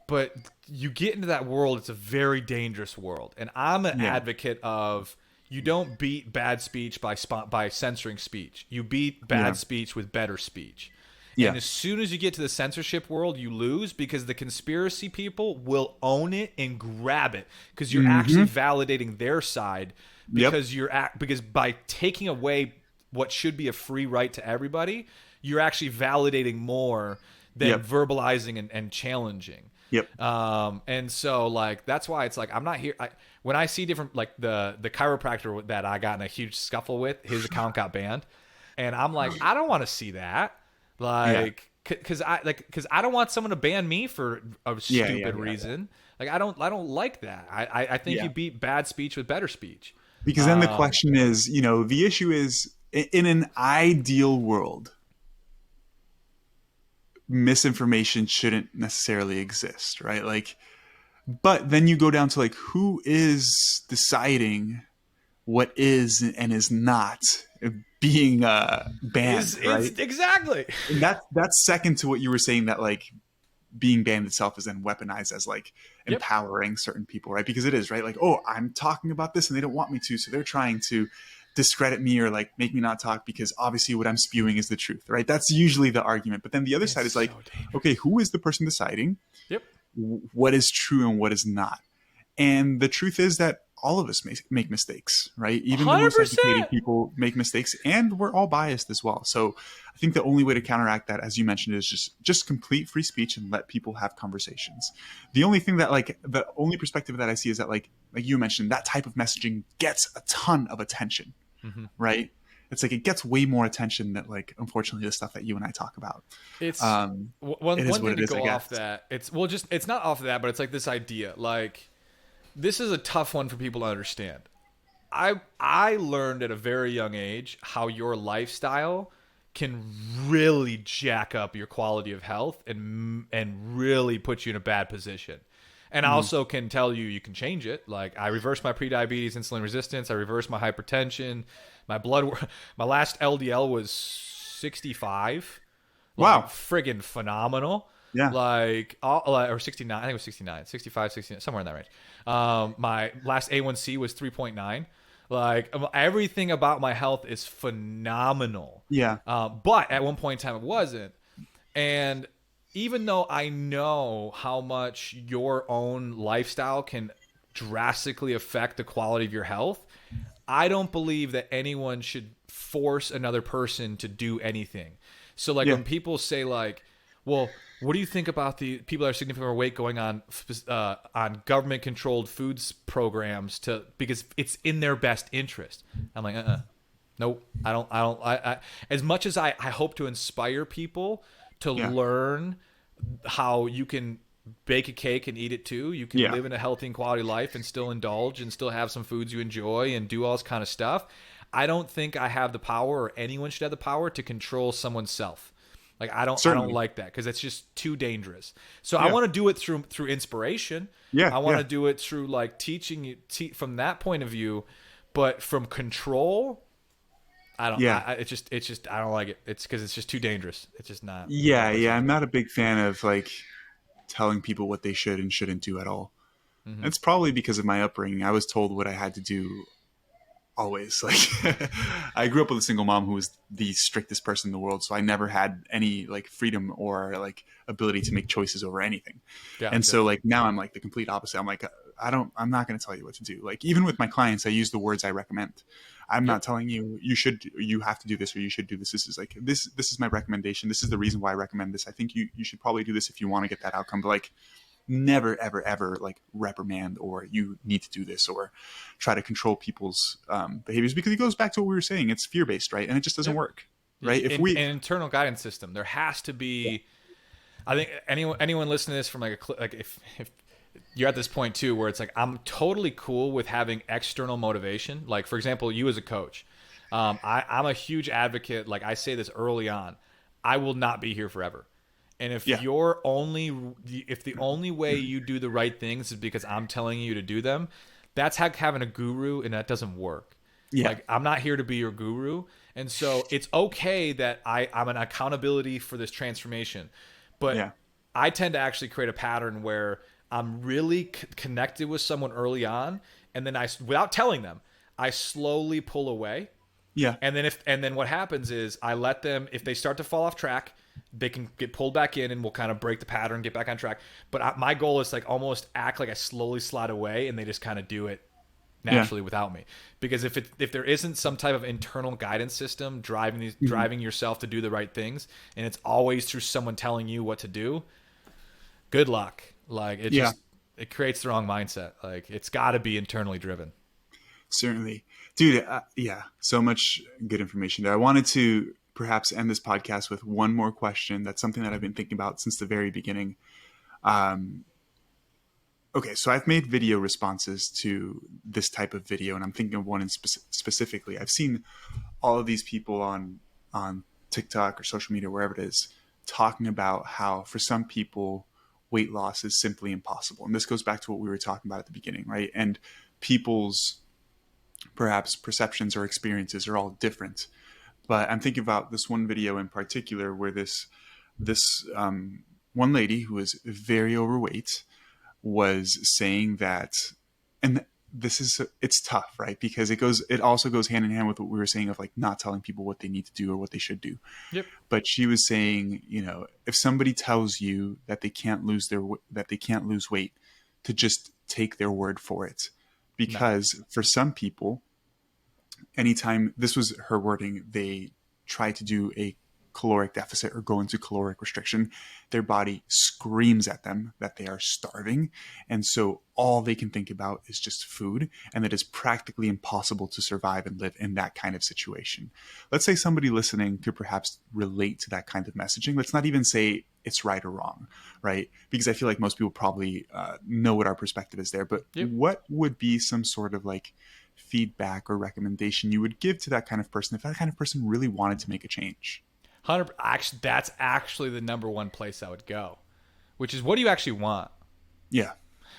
but you get into that world, it's a very dangerous world. And I'm an advocate of, you don't beat bad speech by censoring speech. You beat bad speech with better speech. Yeah. And as soon as you get to the censorship world, you lose, because the conspiracy people will own it and grab it, because you're actually validating their side, because because by taking away what should be a free right to everybody, you're actually validating more than verbalizing and challenging. Yep. And so like, that's why it's like, I'm not here. When I see different, like the chiropractor that I got in a huge scuffle with, his account got banned, and I'm like, I don't want to see that. Like, cause I don't want someone to ban me for a stupid reason. Like, I don't like that. I think you beat bad speech with better speech. Because then the question is, the issue is, in an ideal world, misinformation shouldn't necessarily exist, right? Like, but then you go down to like, who is deciding what is and is not being banned, right? Exactly. And that's second to what you were saying, that like being banned itself is then weaponized as like empowering certain people, right? Because it is, right? Like, oh, I'm talking about this and they don't want me to, so they're trying to discredit me or like make me not talk, because obviously what I'm spewing is the truth, right? That's usually the argument. But then the other side is like, okay, who is the person deciding what is true and what is not? And the truth is that all of us make mistakes, right? Even 100%. The most educated people make mistakes, and we're all biased as well. So I think the only way to counteract that, as you mentioned, is just complete free speech and let people have conversations. The only thing that the only perspective that I see is that like you mentioned, that type of messaging gets a ton of attention, right? It's like, it gets way more attention than like, unfortunately, the stuff that you and I talk about. It's one thing to go off that. It's not off of that, but it's like this idea, like, this is a tough one for people to understand. I learned at a very young age how your lifestyle can really jack up your quality of health and really put you in a bad position. And I also can tell you can change it. Like, I reversed my prediabetes, insulin resistance. I reversed my hypertension. My last LDL was 65. Wow. Like, friggin' phenomenal. Yeah. Or 69. I think it was 69, 65, 69, somewhere in that range. My last A1C was 3.9. Like, everything about my health is phenomenal. Yeah. But at one point in time, it wasn't. And even though I know how much your own lifestyle can drastically affect the quality of your health, I don't believe that anyone should force another person to do anything. So like, when people say like, well, what do you think about the people that are significantly overweight going on government-controlled foods programs because it's in their best interest? I'm like, nope. I don't. As much as I hope to inspire people to learn how you can bake a cake and eat it too. You can live in a healthy and quality life and still indulge and still have some foods you enjoy and do all this kind of stuff. I don't think I have the power, or anyone should have the power, to control someone's self. Like I don't Certainly. like that because it's just too dangerous. So I Yeah. want to do it through inspiration. Yeah. I want Yeah. to do it through like teaching you from that point of view, but from control, I don't. Yeah. It's just I don't like it. It's because it's just too dangerous. It's just not my Yeah. Yeah. I'm personality. not a big fan of like telling people what they should and shouldn't do at all. Hmm. It's probably because of my upbringing. I was told what I had to do always. Like I grew up with a single mom who was the strictest person in the world, so I never had any like freedom or like ability to make choices over anything. And Gotcha. so like now I'm like the complete opposite. I'm like I'm not going to tell you what to do. Like even with my clients I use the words I recommend. I'm Yep. not telling you you have to do this or you should do this. This is like this is my recommendation. This is the reason why I recommend this. I think you should probably do this if you want to get that outcome. But like never ever ever like reprimand or you need to do this or try to control people's behaviors, because it goes back to what we were saying. It's fear based, right? And it just doesn't Yep. work, right? If An we internal guidance system. There has to be. I think anyone listening to this from like like if you're at this point too, where it's like I'm totally cool with having external motivation. Like for example, you as a coach, I'm a huge advocate. Like I say this early on, I will not be here forever. And if yeah the only way you do the right things is because I'm telling you to do them, that's like having a guru, and that doesn't work. yeah Like I'm not here to be your guru, and so it's okay that I'm an accountability for this transformation, but yeah I tend to actually create a pattern where I'm really connected with someone early on, and then without telling them, I slowly pull away. yeah And then what happens is I let them, if they start to fall off track, they can get pulled back in and we'll kind of break the pattern, get back on track. But my goal is like almost act like I slowly slide away and they just kind of do it yeah naturally without me. Because if there isn't some type of internal guidance system Mhm. driving yourself to do the right things, and it's always through someone telling you what to do, good luck. Like Yeah, it creates the wrong mindset. Like it's got to be internally driven. certainly, dude. Yeah, so much good information there. I wanted to perhaps end this podcast with one more question. That's something that I've been thinking about since the very beginning. um okay, so I've made video responses to this type of video, and I'm thinking of one specifically. I've seen all of these people on TikTok or social media, wherever it is, talking about how for some people weight loss is simply impossible. And this goes back to what we were talking about at the beginning, right? And people's perhaps perceptions or experiences are all different. But I'm thinking about this one video in particular where this one lady who was very overweight was saying that, and this is, it's tough, right? Because it also goes hand in hand with what we were saying of like not telling people what they need to do or what they should do. Yep. But she was saying, if somebody tells you that they can't lose weight, to just take their word for it. No. Because for some people, anytime, this was her wording, they try to do a caloric deficit or go into caloric restriction, their body screams at them that they are starving. And so all they can think about is just food, and it is practically impossible to survive and live in that kind of situation. Let's say somebody listening could perhaps relate to that kind of messaging. Let's not even say it's right or wrong, right? Because I feel like most people probably know what our perspective is there. But Yep. what would be some sort of like feedback or recommendation you would give to that kind of person if that kind of person really wanted to make a change? 100. Actually, that's actually the number one place I would go, which is what do you actually want? Yeah.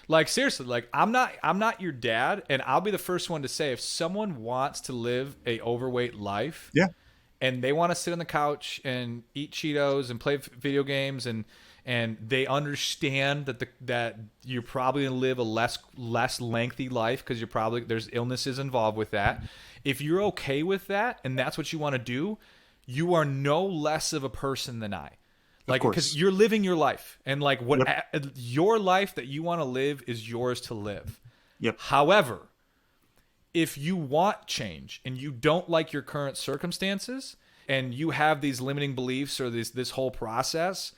Like seriously, like I'm not your dad, and I'll be the first one to say if someone wants to live a overweight life Yeah. and they want to sit on the couch and eat Cheetos and play video games, and they understand that you're probably gonna live a less lengthy life because there's illnesses involved with that. If you're okay with that and that's what you want to do, you are no less of a person than I. Of Like, because course. you're living your life, and like Yep. your life that you want to live is yours to live. Yep. However, if you want change and you don't like your current circumstances and you have these limiting beliefs or this whole process,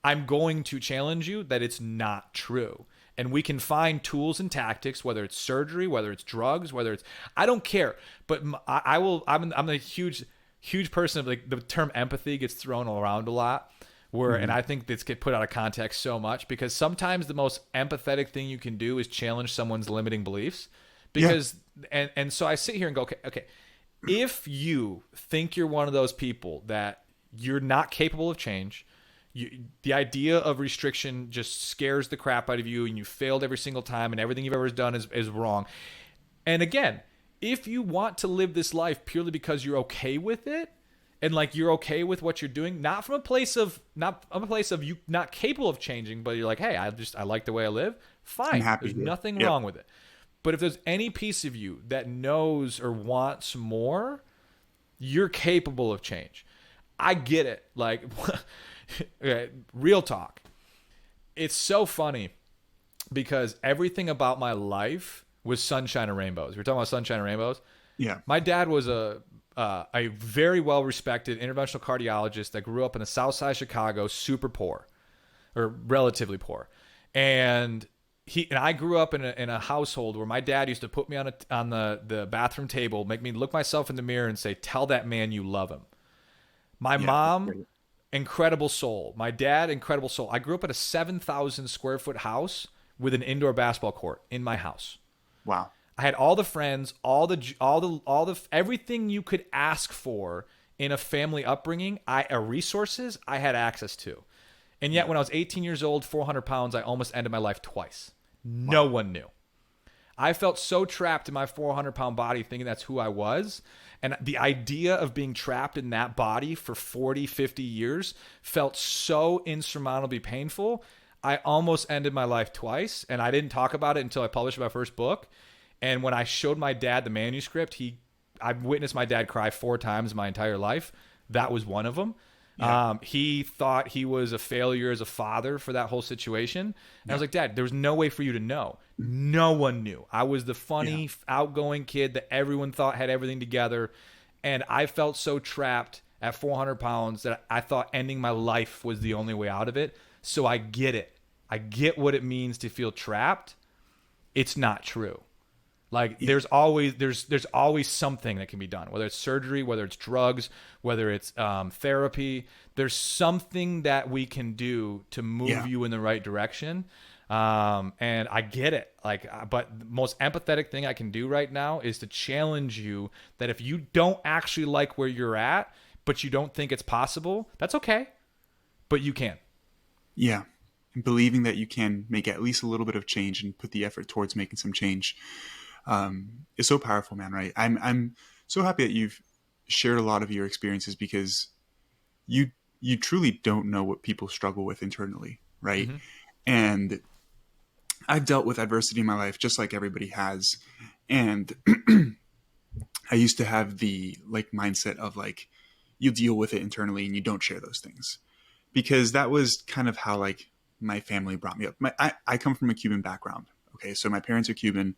I'm going to challenge you that it's not true. And we can find tools and tactics, whether it's surgery, whether it's drugs, whether it's, I don't care. But I will. I'm a huge person of like the term empathy gets thrown around a lot. And I think this get put out of context so much because sometimes the most empathetic thing you can do is challenge someone's limiting beliefs. Because and so I sit here and go, okay, if you think you're one of those people that you're not capable of change. The idea of restriction just scares the crap out of you, and you failed every single time, and everything you've ever done is wrong. And again, if you want to live this life purely because you're okay with it, and like you're okay with what you're doing, not from a place of you not capable of changing, but you're like, hey, I like the way I live. Fine, I'm happy there's here. nothing Yep. wrong with it. But if there's any piece of you that knows or wants more, you're capable of change. I get it. Like, real talk. It's so funny because everything about my life was sunshine and rainbows. We're talking about sunshine and rainbows. Yeah. My dad was a very well respected interventional cardiologist that grew up in the South Side of Chicago, super poor or relatively poor, and I grew up in a household where my dad used to put me on the bathroom table, make me look myself in the mirror and say, "Tell that man you love him." My mom, incredible soul. My dad, incredible soul. I grew up in a 7,000 square foot house with an indoor basketball court in my house. Wow. I had all the friends, all the everything you could ask for in a family upbringing. Resources I had access to, and yet when I was 18 years old, 400 pounds, I almost ended my life twice. No one knew. I felt so trapped in my 400-pound body, thinking that's who I was. And the idea of being trapped in that body for 40, 50 years felt so insurmountably painful. I almost ended my life twice, and I didn't talk about it until I published my first book. And when I showed my dad the manuscript, I've witnessed my dad cry 4 times my entire life. That was one of them. Yeah. He thought he was a failure as a father for that whole situation. And I was like, Dad, there was no way for you to know. No one knew. I was the funny, outgoing kid that everyone thought had everything together. And I felt so trapped at 400 pounds that I thought ending my life was the only way out of it. So I get it. I get what it means to feel trapped. It's not true. Like there's always something that can be done, whether it's surgery, whether it's drugs, whether it's therapy. There's something that we can do to move you in the right direction. And I get it. But the most empathetic thing I can do right now is to challenge you that if you don't actually like where you're at, but you don't think it's possible, that's okay. But you can. Yeah. And believing that you can make at least a little bit of change and put the effort towards making some change is so powerful, man. Right. I'm so happy that you've shared a lot of your experiences because you truly don't know what people struggle with internally. Right. Mm-hmm. And I've dealt with adversity in my life just like everybody has. And I used to have the mindset of you deal with it internally and you don't share those things, because that was kind of how my family brought me up. I come from a Cuban background. Okay. So my parents are Cuban.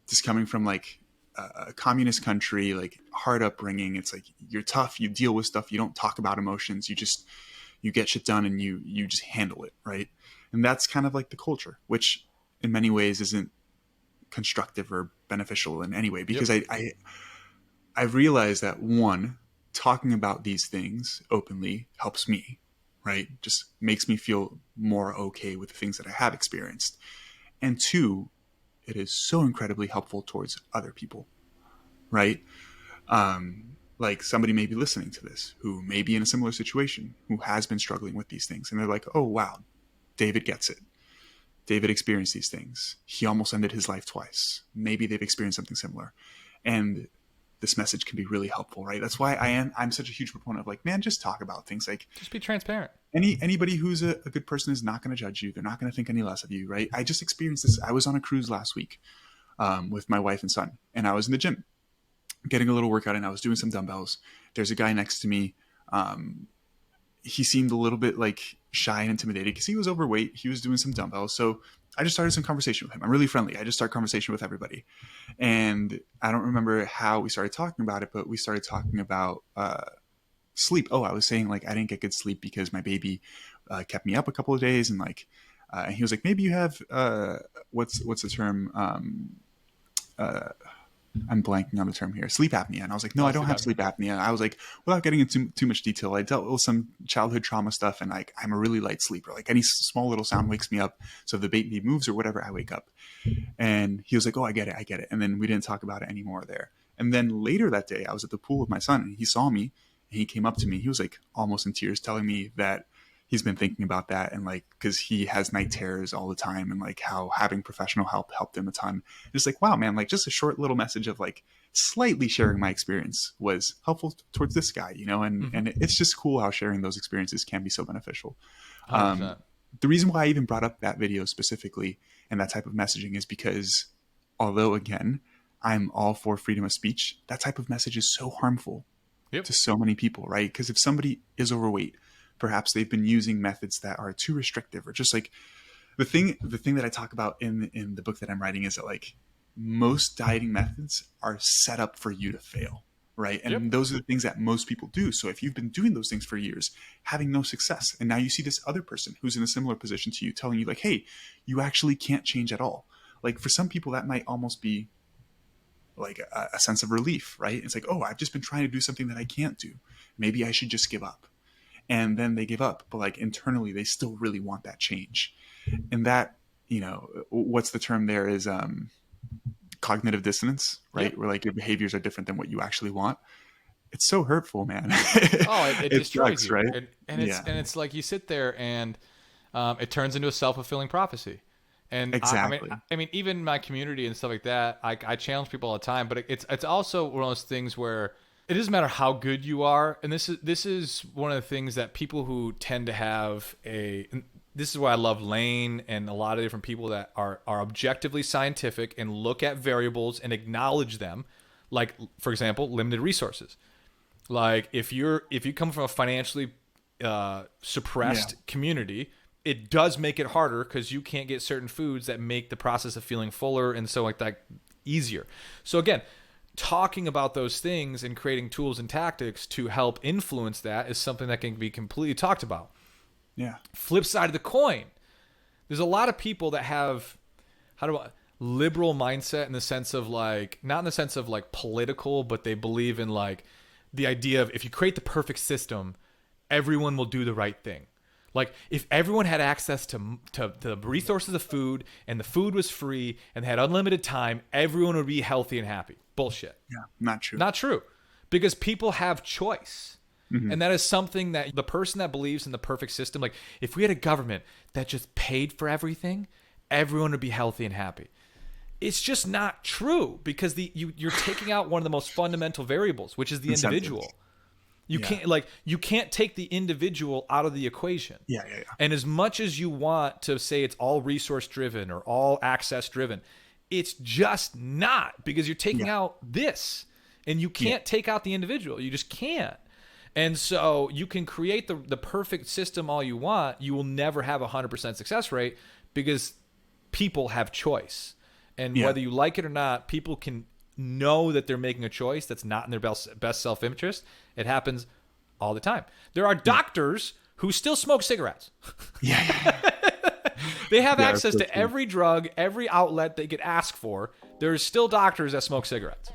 Just coming from a communist country, hard upbringing. It's you're tough, you deal with stuff, you don't talk about emotions, you get shit done and you just handle it. Right. And that's kind of the culture, which in many ways isn't constructive or beneficial in any way, because I realized that one, talking about these things openly helps me, right? Just makes me feel more okay with the things that I have experienced. And two, it is so incredibly helpful towards other people, right? Somebody may be listening to this who may be in a similar situation, who has been struggling with these things. And they're like, oh, wow, David gets it. David experienced these things. He almost ended his life twice. Maybe they've experienced something similar. And this message can be really helpful, right? That's why I'm such a huge proponent of man, just talk about things. Just be transparent. Anybody who's a good person is not going to judge you. They're not going to think any less of you, right? I just experienced this. I was on a cruise last week with my wife and son, and I was in the gym getting a little workout, and I was doing some dumbbells. There's a guy next to me. He seemed a little bit shy and intimidated because he was overweight. He was doing some dumbbells. So I just started some conversation with him. I'm really friendly. I just start conversation with everybody. And I don't remember how we started talking about it, but we started talking about sleep. Oh, I was saying I didn't get good sleep because my baby kept me up a couple of days. And and he was like, maybe you have, what's the term? I'm blanking on the term here. Sleep apnea. And I was like, no, I don't have sleep apnea. I was without getting into too much detail, I dealt with some childhood trauma stuff, and I'm a really light sleeper. Any small little sound wakes me up. So if the baby moves or whatever, I wake up. And he was like, oh, I get it. And then we didn't talk about it anymore there. And then later that day, I was at the pool with my son, and he saw me, And he came up to me. He was like almost in tears, telling me that he's been thinking about that, and like, because he has night terrors all the time, and like how having professional help helped him a ton. Just like, wow, man, like just a short little message of like slightly sharing my experience was helpful towards this guy, you know. And it's just cool how sharing those experiences can be so beneficial. 100%. The reason why I even brought up that video specifically and that type of messaging is because, although again, I'm all for freedom of speech, that type of message is so harmful to so many people, right? Because if somebody is overweight, perhaps they've been using methods that are too restrictive, or just like the thing that I talk about in the book that I'm writing is that like most dieting methods are set up for you to fail, right? And those are the things that most people do. So if you've been doing those things for years, having no success, and now you see this other person who's in a similar position to you telling you like, hey, you actually can't change at all. Like for some people that might almost be like a sense of relief, right? It's like, oh, I've just been trying to do something that I can't do. Maybe I should just give up. And then they give up, but like internally, they still really want that change. And that, you know, what's the term there is cognitive dissonance, right? Where like your behaviors are different than what you actually want. It's so hurtful, man. It destroys sucks, you, right? And it's like you sit there and it turns into a self-fulfilling prophecy. And exactly. I mean, even my community and stuff like that, I challenge people all the time. But it's also one of those things where it doesn't matter how good you are. And this is one of the things that people who tend to have this is why I love Lane and a lot of different people that are objectively scientific and look at variables and acknowledge them. Like, for example, limited resources. Like if you come from a financially suppressed community, it does make it harder because you can't get certain foods that make the process of feeling fuller and so like that easier. So again, talking about those things and creating tools and tactics to help influence that is something that can be completely talked about. Yeah. Flip side of the coin, there's a lot of people that have liberal mindset in the sense of like, not in the sense of like political, but they believe in like the idea of if you create the perfect system, everyone will do the right thing. Like if everyone had access to the resources of food and the food was free and they had unlimited time, everyone would be healthy and happy. Bullshit. Yeah, not true. Not true. Because people have choice. Mm-hmm. And that is something that the person that believes in the perfect system, like if we had a government that just paid for everything, everyone would be healthy and happy. It's just not true because you're taking out one of the most fundamental variables, which is the individual. You can't take the individual out of the equation. Yeah. And as much as you want to say it's all resource driven or all access driven, it's just not, because you're taking out this, and you can't take out the individual. You just can't. And so you can create the perfect system all you want. You will never have 100% success rate because people have choice. And whether you like it or not, people can know that they're making a choice that's not in their best self-interest. It happens all the time. There are doctors who still smoke cigarettes. They have access to every drug, every outlet they could ask for. There's still doctors that smoke cigarettes.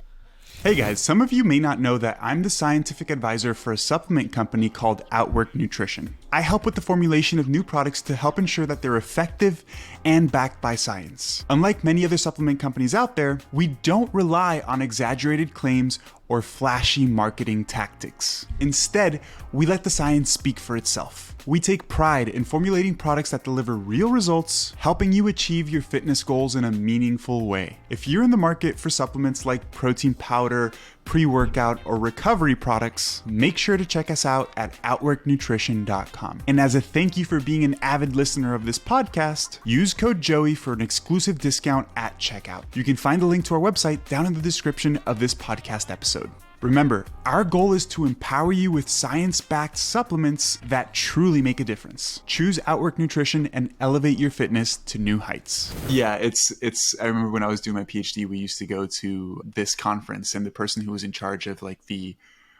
Hey guys, some of you may not know that I'm the scientific advisor for a supplement company called Outwork Nutrition. I help with the formulation of new products to help ensure that they're effective and backed by science. Unlike many other supplement companies out there, we don't rely on exaggerated claims or flashy marketing tactics. Instead, we let the science speak for itself. We take pride in formulating products that deliver real results, helping you achieve your fitness goals in a meaningful way. If you're in the market for supplements like protein powder, pre-workout, or recovery products, make sure to check us out at outworknutrition.com. And as a thank you for being an avid listener of this podcast, use code Joey for an exclusive discount at checkout. You can find a link to our website down in the description of this podcast episode. Remember, our goal is to empower you with science-backed supplements that truly make a difference. Choose Outwork Nutrition and elevate your fitness to new heights. Yeah, it's. I remember when I was doing my PhD, we used to go to this conference, and the person who was in charge of like the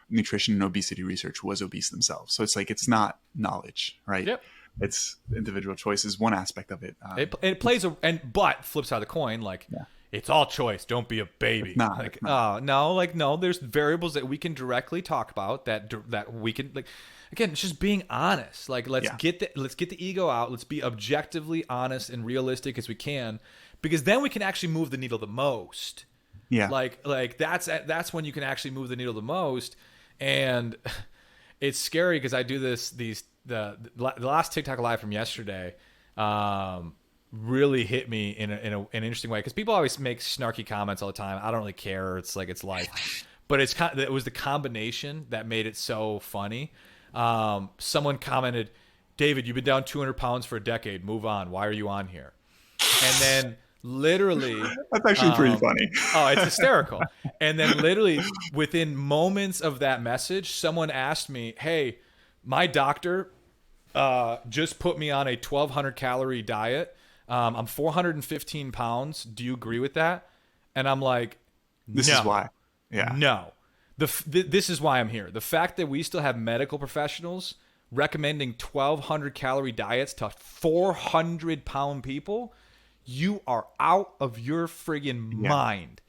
nutrition and obesity research was obese themselves. So it's like, it's not knowledge, right? Yep. It's individual choice is one aspect of it. It plays but flip side of the coin, like. Yeah. It's all choice. Don't be a baby. It's not. No. There's variables that we can directly talk about that we can like. Again, it's just being honest. Like let's get the ego out. Let's be objectively honest and realistic as we can, because then we can actually move the needle the most. Yeah. Like that's when you can actually move the needle the most. And it's scary because I do the last TikTok live from yesterday really hit me in an interesting way, because people always make snarky comments all the time. I don't really care. It's like, it's life. But it was the combination that made it so funny. Someone commented, "David, you've been down 200 pounds for a decade. Move on. Why are you on here?" And then literally, That's actually pretty funny. Oh, it's hysterical. And then literally within moments of that message, someone asked me, "Hey, my doctor just put me on a 1,200 calorie diet. I'm 415 pounds. Do you agree with that?" And I'm like, This is why. Yeah. No. This is why I'm here. The fact that we still have medical professionals recommending 1,200 calorie diets to 400-pound people, you are out of your friggin' mind.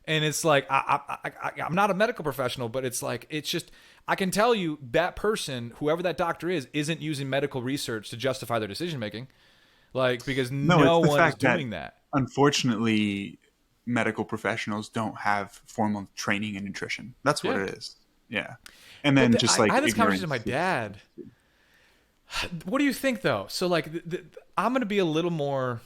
And it's like, I'm not a medical professional, but it's like, it's just, I can tell you that person, whoever that doctor is, isn't using medical research to justify their decision making. Like, because no one is doing that. Unfortunately, medical professionals don't have formal training in nutrition. That's what it is. Yeah. And then I had this conversation with my dad. What do you think, though? So like, I'm going to be a little more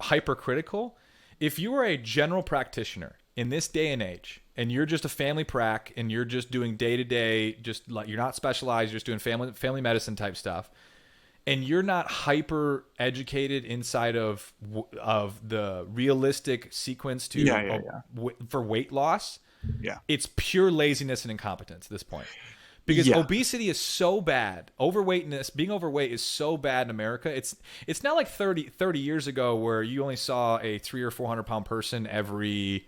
hypercritical. If you are a general practitioner in this day and age, and you're just a family prac, and you're just doing day to day, just like, you're not specialized, you're just doing family medicine type stuff, and you're not hyper educated inside of the realistic sequence for weight loss, it's pure laziness and incompetence at this point. Because obesity is so bad. Being overweight is so bad in America. It's not like 30 years ago where you only saw a 300 or 400 pound person every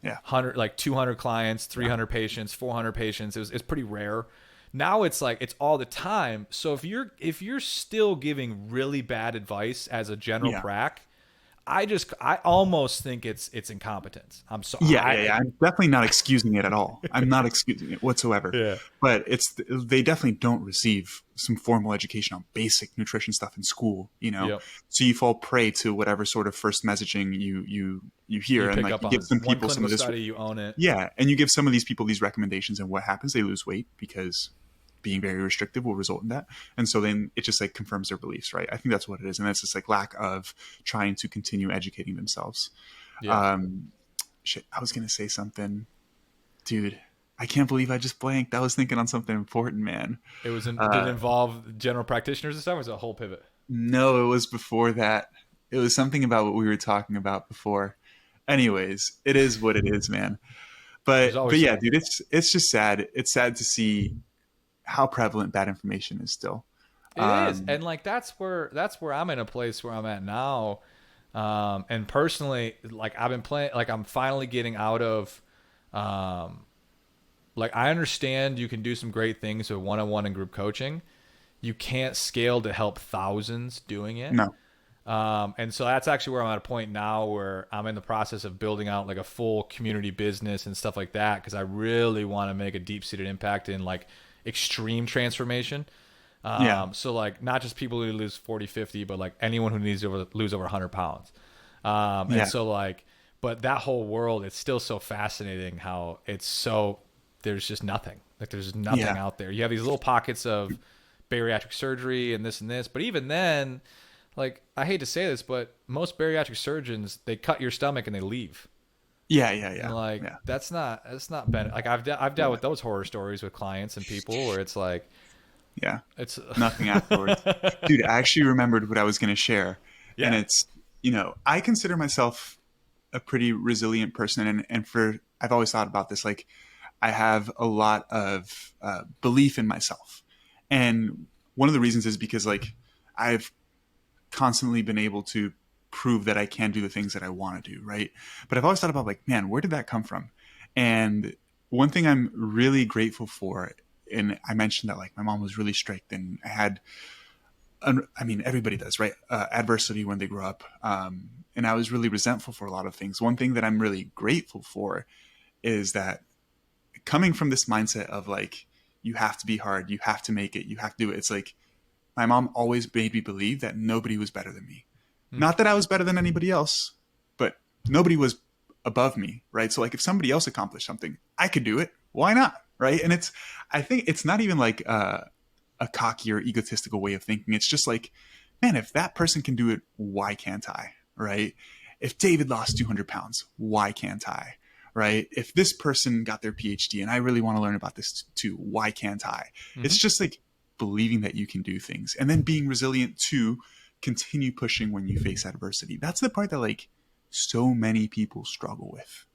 100, like 200 clients, 300 patients, 400 patients. It's pretty rare. Now it's like, it's all the time. So if you're still giving really bad advice as a general prac, I almost think it's incompetence. I'm sorry. I'm definitely not excusing it at all. I'm not excusing it whatsoever. Yeah. But they definitely don't receive some formal education on basic nutrition stuff in school, you know? Yep. So you fall prey to whatever sort of first messaging you hear, and like, you give some people some of this study, you own it. Yeah. And you give some of these people these recommendations, and what happens? They lose weight because being very restrictive will result in that. And so then it just like confirms their beliefs, right? I think that's what it is. And that's just like lack of trying to continue educating themselves. Yeah. I was going to say something, dude. I can't believe I just blanked. I was thinking on something important, man. Did it involve general practitioners and stuff, or was it a whole pivot? No, it was before that. It was something about what we were talking about before. Anyways, it is what it is, man. But yeah, dude, it's just sad. It's sad to see how prevalent bad information is still. It is. And like, that's where I'm in a place where I'm at now. And personally, like, I've been playing, like, I'm finally getting out of, like, I understand you can do some great things with one-on-one and group coaching. You can't scale to help thousands doing it. No. And so that's actually where I'm at a point now where I'm in the process of building out like a full community business and stuff like that, because I really want to make a deep-seated impact in like extreme transformation. So like, not just people who lose 40, 50, but like anyone who needs to lose over 100 pounds. And so like, but that whole world, it's still so fascinating how there's just nothing. Like, there's nothing out there. You have these little pockets of bariatric surgery and this, but even then, like, I hate to say this, but most bariatric surgeons, they cut your stomach and they leave. Yeah. And like, that's not been, like, I've dealt with those horror stories with clients and people where it's like, it's nothing afterwards. Dude, I actually remembered what I was going to share. Yeah. And it's, I consider myself a pretty resilient person. And I've always thought about this, like, I have a lot of belief in myself. And one of the reasons is because, like, I've constantly been able to prove that I can do the things that I want to do, right? But I've always thought about, like, man, where did that come from? And one thing I'm really grateful for, and I mentioned that, like, my mom was really strict, and I had, I mean, everybody does, right? Adversity when they grow up. And I was really resentful for a lot of things. One thing that I'm really grateful for is that, coming from this mindset of, like, you have to be hard, you have to make it, you have to do it. It's like, my mom always made me believe that nobody was better than me. Not that I was better than anybody else, but nobody was above me, right? So, like, if somebody else accomplished something, I could do it. why not? Right. And I think it's not even like a cocky or egotistical way of thinking. It's just like, man, if that person can do it, why can't I? Right. If David lost 200 pounds, why can't I? Right. If this person got their PhD and I really want to learn about this too, why can't I? Mm-hmm. It's just like believing that you can do things and then being resilient to continue pushing when you face adversity. That's the part that like so many people struggle with.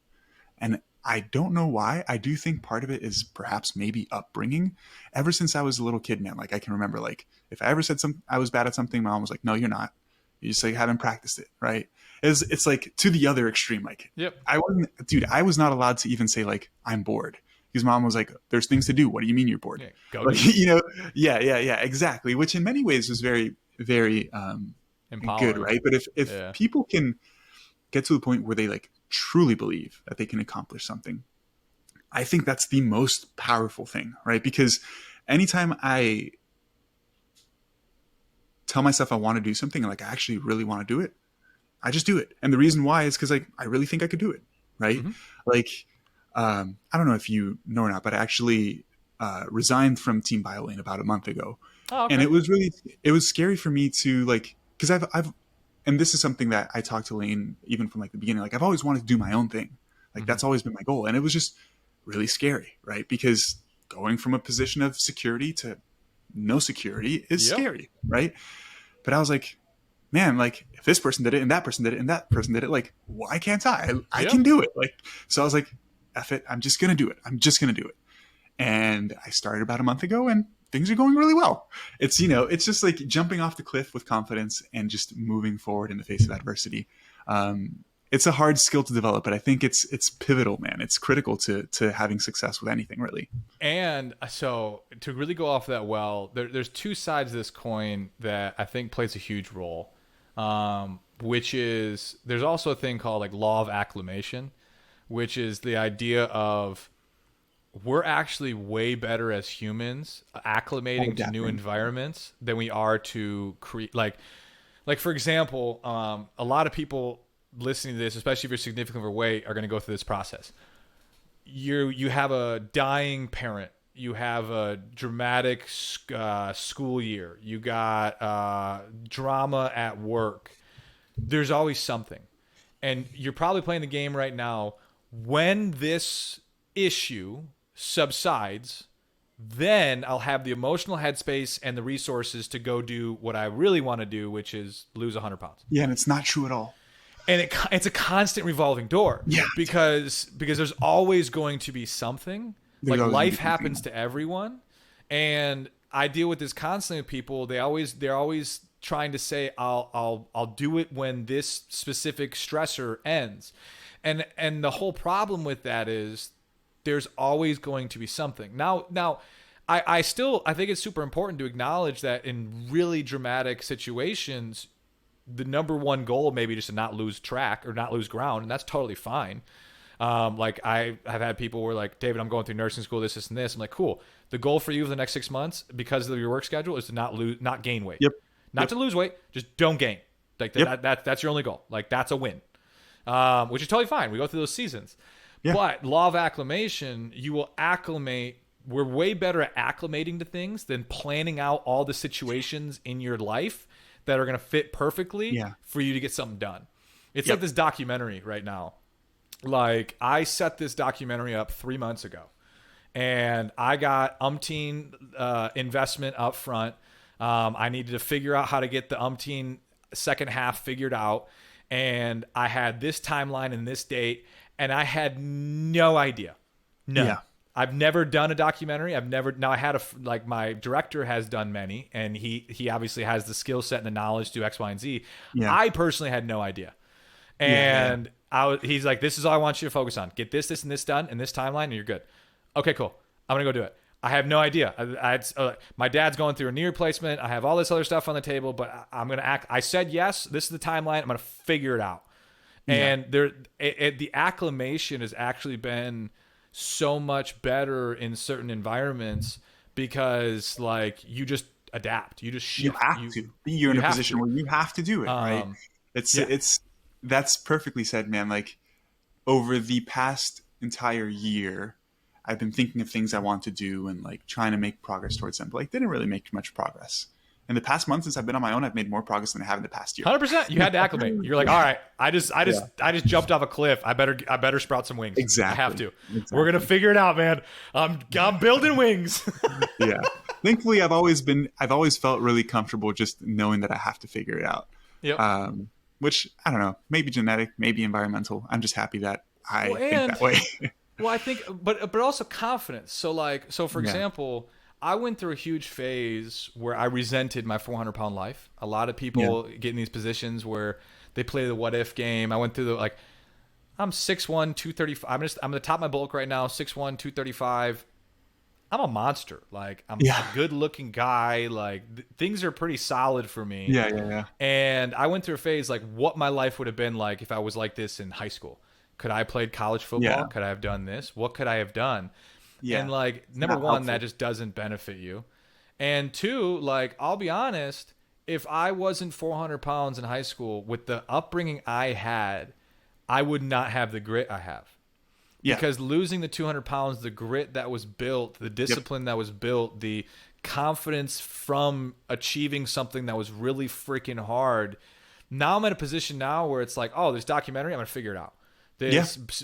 And I don't know why. I do think part of it is perhaps maybe upbringing. Ever since I was a little kid, man, like I can remember, like if I ever said I was bad at something, my mom was like, "No, you're not. You just like haven't practiced it, right?" It's like to the other extreme. Like Yep. I wasn't, dude. I was not allowed to even say like I'm bored because mom was like, "There's things to do. What do you mean you're bored?" Yeah, go Like do it. yeah, exactly. Which in many ways was very, very good, Empowering. right? But if Yeah. people can get to the point where they like truly believe that they can accomplish something, I think that's the most powerful thing, right? Because anytime I tell myself I want to do something and like I actually really want to do it, I just do it. And the reason why is because like I really think I could do it, right? Mm-hmm. Like I don't know if you know or not, but I actually resigned from Team Biolane about a month ago, Oh, and okay. it was scary for me to like because I've and this is something that I talked to Lane even from like the beginning. Like I've always wanted to do my own thing. Like Mm-hmm. that's always been my goal, and it was just really scary, right? Because going from a position of security to no security is Yep. scary, right? But I was like, man, like if this person did it and that person did it and that person did it, like why can't I Yep. can do it. Like so I was like, F it, I'm just gonna do it. I'm just gonna do it. And I started about a month ago and things are going really well. It's it's just like jumping off the cliff with confidence and just moving forward in the face of adversity. It's a hard skill to develop, but I think it's pivotal, man. It's critical to having success with anything, really. And so to really go off that well, there's two sides of this coin that I think plays a huge role, which is there's also a thing called like law of acclimation, which is the idea of we're actually way better as humans At acclimating to new adapting. environments than we are to create like for example, a lot of people listening to this, especially if you're significantly overweight, are going to go through this process. You have a dying parent, you have a dramatic school year, you got drama at work. There's always something, and you're probably playing the game right now. When this issue subsides, then I'll have the emotional headspace and the resources to go do what I really want to do, which is lose 100 pounds. Yeah, and it's not true at all. And it's a constant revolving door Yeah, because there's always going to be something. there's Like always gonna be life something. happens to everyone, and I deal with this constantly with people. They're always trying to say I'll do it when this specific stressor ends, and the whole problem with that is there's always going to be something. Now I still I think it's super important to acknowledge that in really dramatic situations the number one goal maybe just to not lose track or not lose ground, and that's totally fine. Like I have had people who are like, David, I'm going through nursing school, this, and this. I'm like, cool. The goal for you for the next 6 months, because of your work schedule, is to not gain weight, Yep. not Yep. to lose weight, just don't gain. Like Yep. that's your only goal. Like that's a win, which is totally fine. We go through those seasons, Yeah. but law of acclimation, you will acclimate. We're way better at acclimating to things than planning out all the situations in your life that are going to fit perfectly Yeah. for you to get something done. It's Yep. like this documentary right now. Like I set this documentary up 3 months ago, and I got umpteen investment up front. I needed to figure out how to get the umpteen second half figured out, and I had this timeline and this date, and I had no idea, none. Yeah. I've never done a documentary. I've never. Now I had like my director has done many, and he obviously has the skill set and the knowledge to do X, Y, and Z. Yeah. I personally had no idea, Yeah. and he's like, "This is all I want you to focus on. Get this, this, and this done in this timeline, and you're good." Okay, cool. I'm gonna go do it. I have no idea. My dad's going through a knee replacement. I have all this other stuff on the table, but I'm gonna act. I said yes. This is the timeline. I'm gonna figure it out. Yeah. And the acclimation has actually been so much better in certain environments because like you just adapt, you just You shift, have to. You're in you a have position to. where you have to do it, right? It's Yeah. it's that's perfectly said, man. Like over the past entire year, I've been thinking of things I want to do and like trying to make progress towards them, but like didn't really make much progress. In the past month since I've been on my own, I've made more progress than I have in the past year. 100%. You had to acclimate. You're like, all right, I just jumped off a cliff. I better sprout some wings. Exactly. I have to. Exactly. We're gonna figure it out, man. I'm building wings. Yeah. Thankfully, I've always felt really comfortable just knowing that I have to figure it out. Yep. Which I don't know, maybe genetic, maybe environmental. I'm just happy that I think that way. Well, I think, but also confidence. So for example, I went through a huge phase where I resented my 400-pound life. A lot of people get in these positions where they play the what if game. I went through I'm 6'1", 235. I'm at the top of my bulk right now, 6'1", 235. I'm a monster. Like I'm a good looking guy. Like things are pretty solid for me. Yeah. And I went through a phase like what my life would have been like if I was like this in high school. Could I have played college football? Yeah. Could I have done this? What could I have done? Yeah. And like number one, that just doesn't benefit you. And two, like I'll be honest, if I wasn't 400 pounds in high school with the upbringing I had, I would not have the grit I have. Yeah. Because losing the 200 pounds, the grit that was built, the discipline that was built, the confidence from achieving something that was really freaking hard. Now I'm at a position now where it's like, oh, this documentary, I'm going to figure it out.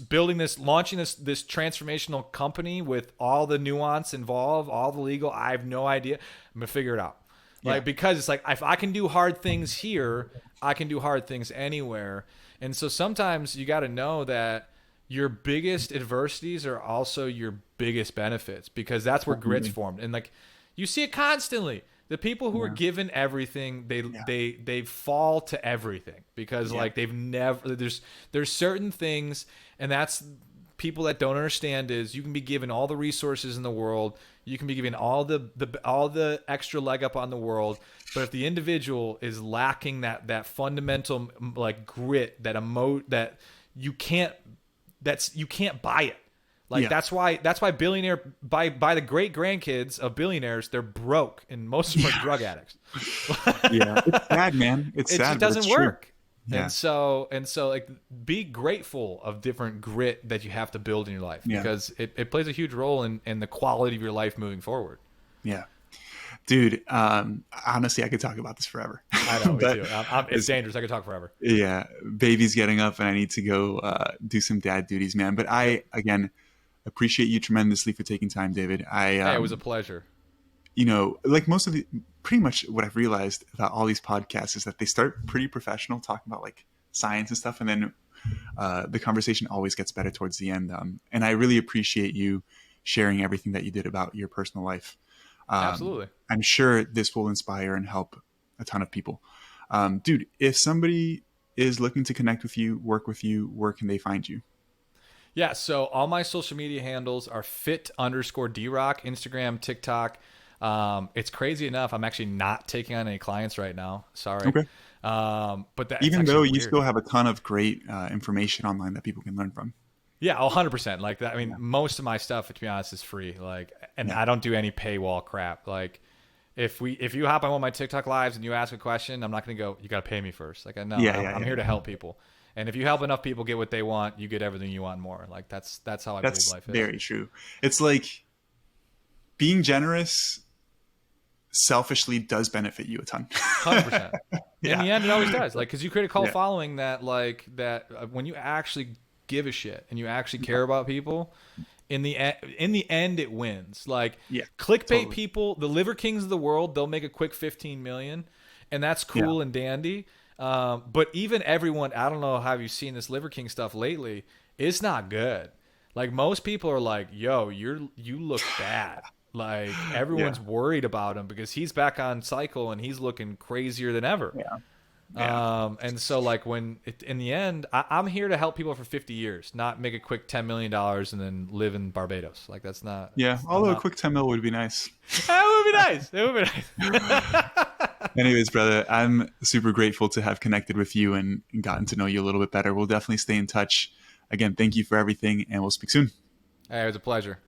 Building this, launching this transformational company with all the nuance involved, all the legal, I have no idea. I'm going to figure it out. Like, because it's like, if I can do hard things here, I can do hard things anywhere. And so sometimes you got to know that your biggest adversities are also your biggest benefits, because that's where grit's formed. And like you see it constantly. The people who are given everything, they fall to everything because like they've never, there's certain things, and that's people that don't understand is you can be given all the resources in the world, you can be given all the extra leg up on the world, but if the individual is lacking that fundamental like grit, that you can't buy it. Like that's why billionaire by the great grandkids of billionaires, they're broke and most of them are drug addicts. It's sad, man. It's sad. It just doesn't work. Yeah. And so like be grateful of different grit that you have to build in your life because it plays a huge role in the quality of your life moving forward. Yeah. Dude, honestly, I could talk about this forever. I know, me too. It's dangerous. I could talk forever. Yeah. Baby's getting up and I need to go do some dad duties, man. But I, again, appreciate you tremendously for taking time, David. It was a pleasure. You know, like pretty much what I've realized about all these podcasts is that they start pretty professional, talking about like science and stuff. And then the conversation always gets better towards the end. And I really appreciate you sharing everything that you did about your personal life. Absolutely. I'm sure this will inspire and help a ton of people. Dude, if somebody is looking to connect with you, work with you, where can they find you? Yeah, so all my social media handles are fit_drock, Instagram, TikTok. It's crazy enough, I'm actually not taking on any clients right now. Sorry. Okay. But that even though you still have a ton of great information online that people can learn from. Yeah, 100%. Like that. I mean, most of my stuff, to be honest, is free. Like, and I don't do any paywall crap. Like, if you hop on one of my TikTok lives and you ask a question, I'm not going to go, you got to pay me first. Like, no, I'm here to help people. And if you help enough people get what they want, you get everything you want more. Like that's how I believe life is. Very true. It's like being generous selfishly does benefit you a ton. 100%. In the end, it always does. Like, because you create a cult following that when you actually give a shit and you actually care about people, in the end, it wins. Like clickbait people, the liver kings of the world, they'll make a quick 15 million, and that's cool and dandy. But even everyone, I don't know how you've seen this Liver King stuff lately. It's not good. Like most people are like, yo, you look bad. Like everyone's worried about him because he's back on cycle and he's looking crazier than ever. And so like in the end, I'm here to help people for 50 years, not make a quick $10 million and then live in Barbados. Like that's not. Yeah. Although a quick 10 mil would be nice. That would be nice. It would be nice. Anyways, brother, I'm super grateful to have connected with you and gotten to know you a little bit better. We'll definitely stay in touch. Again, thank you for everything, and we'll speak soon. Hey, it was a pleasure.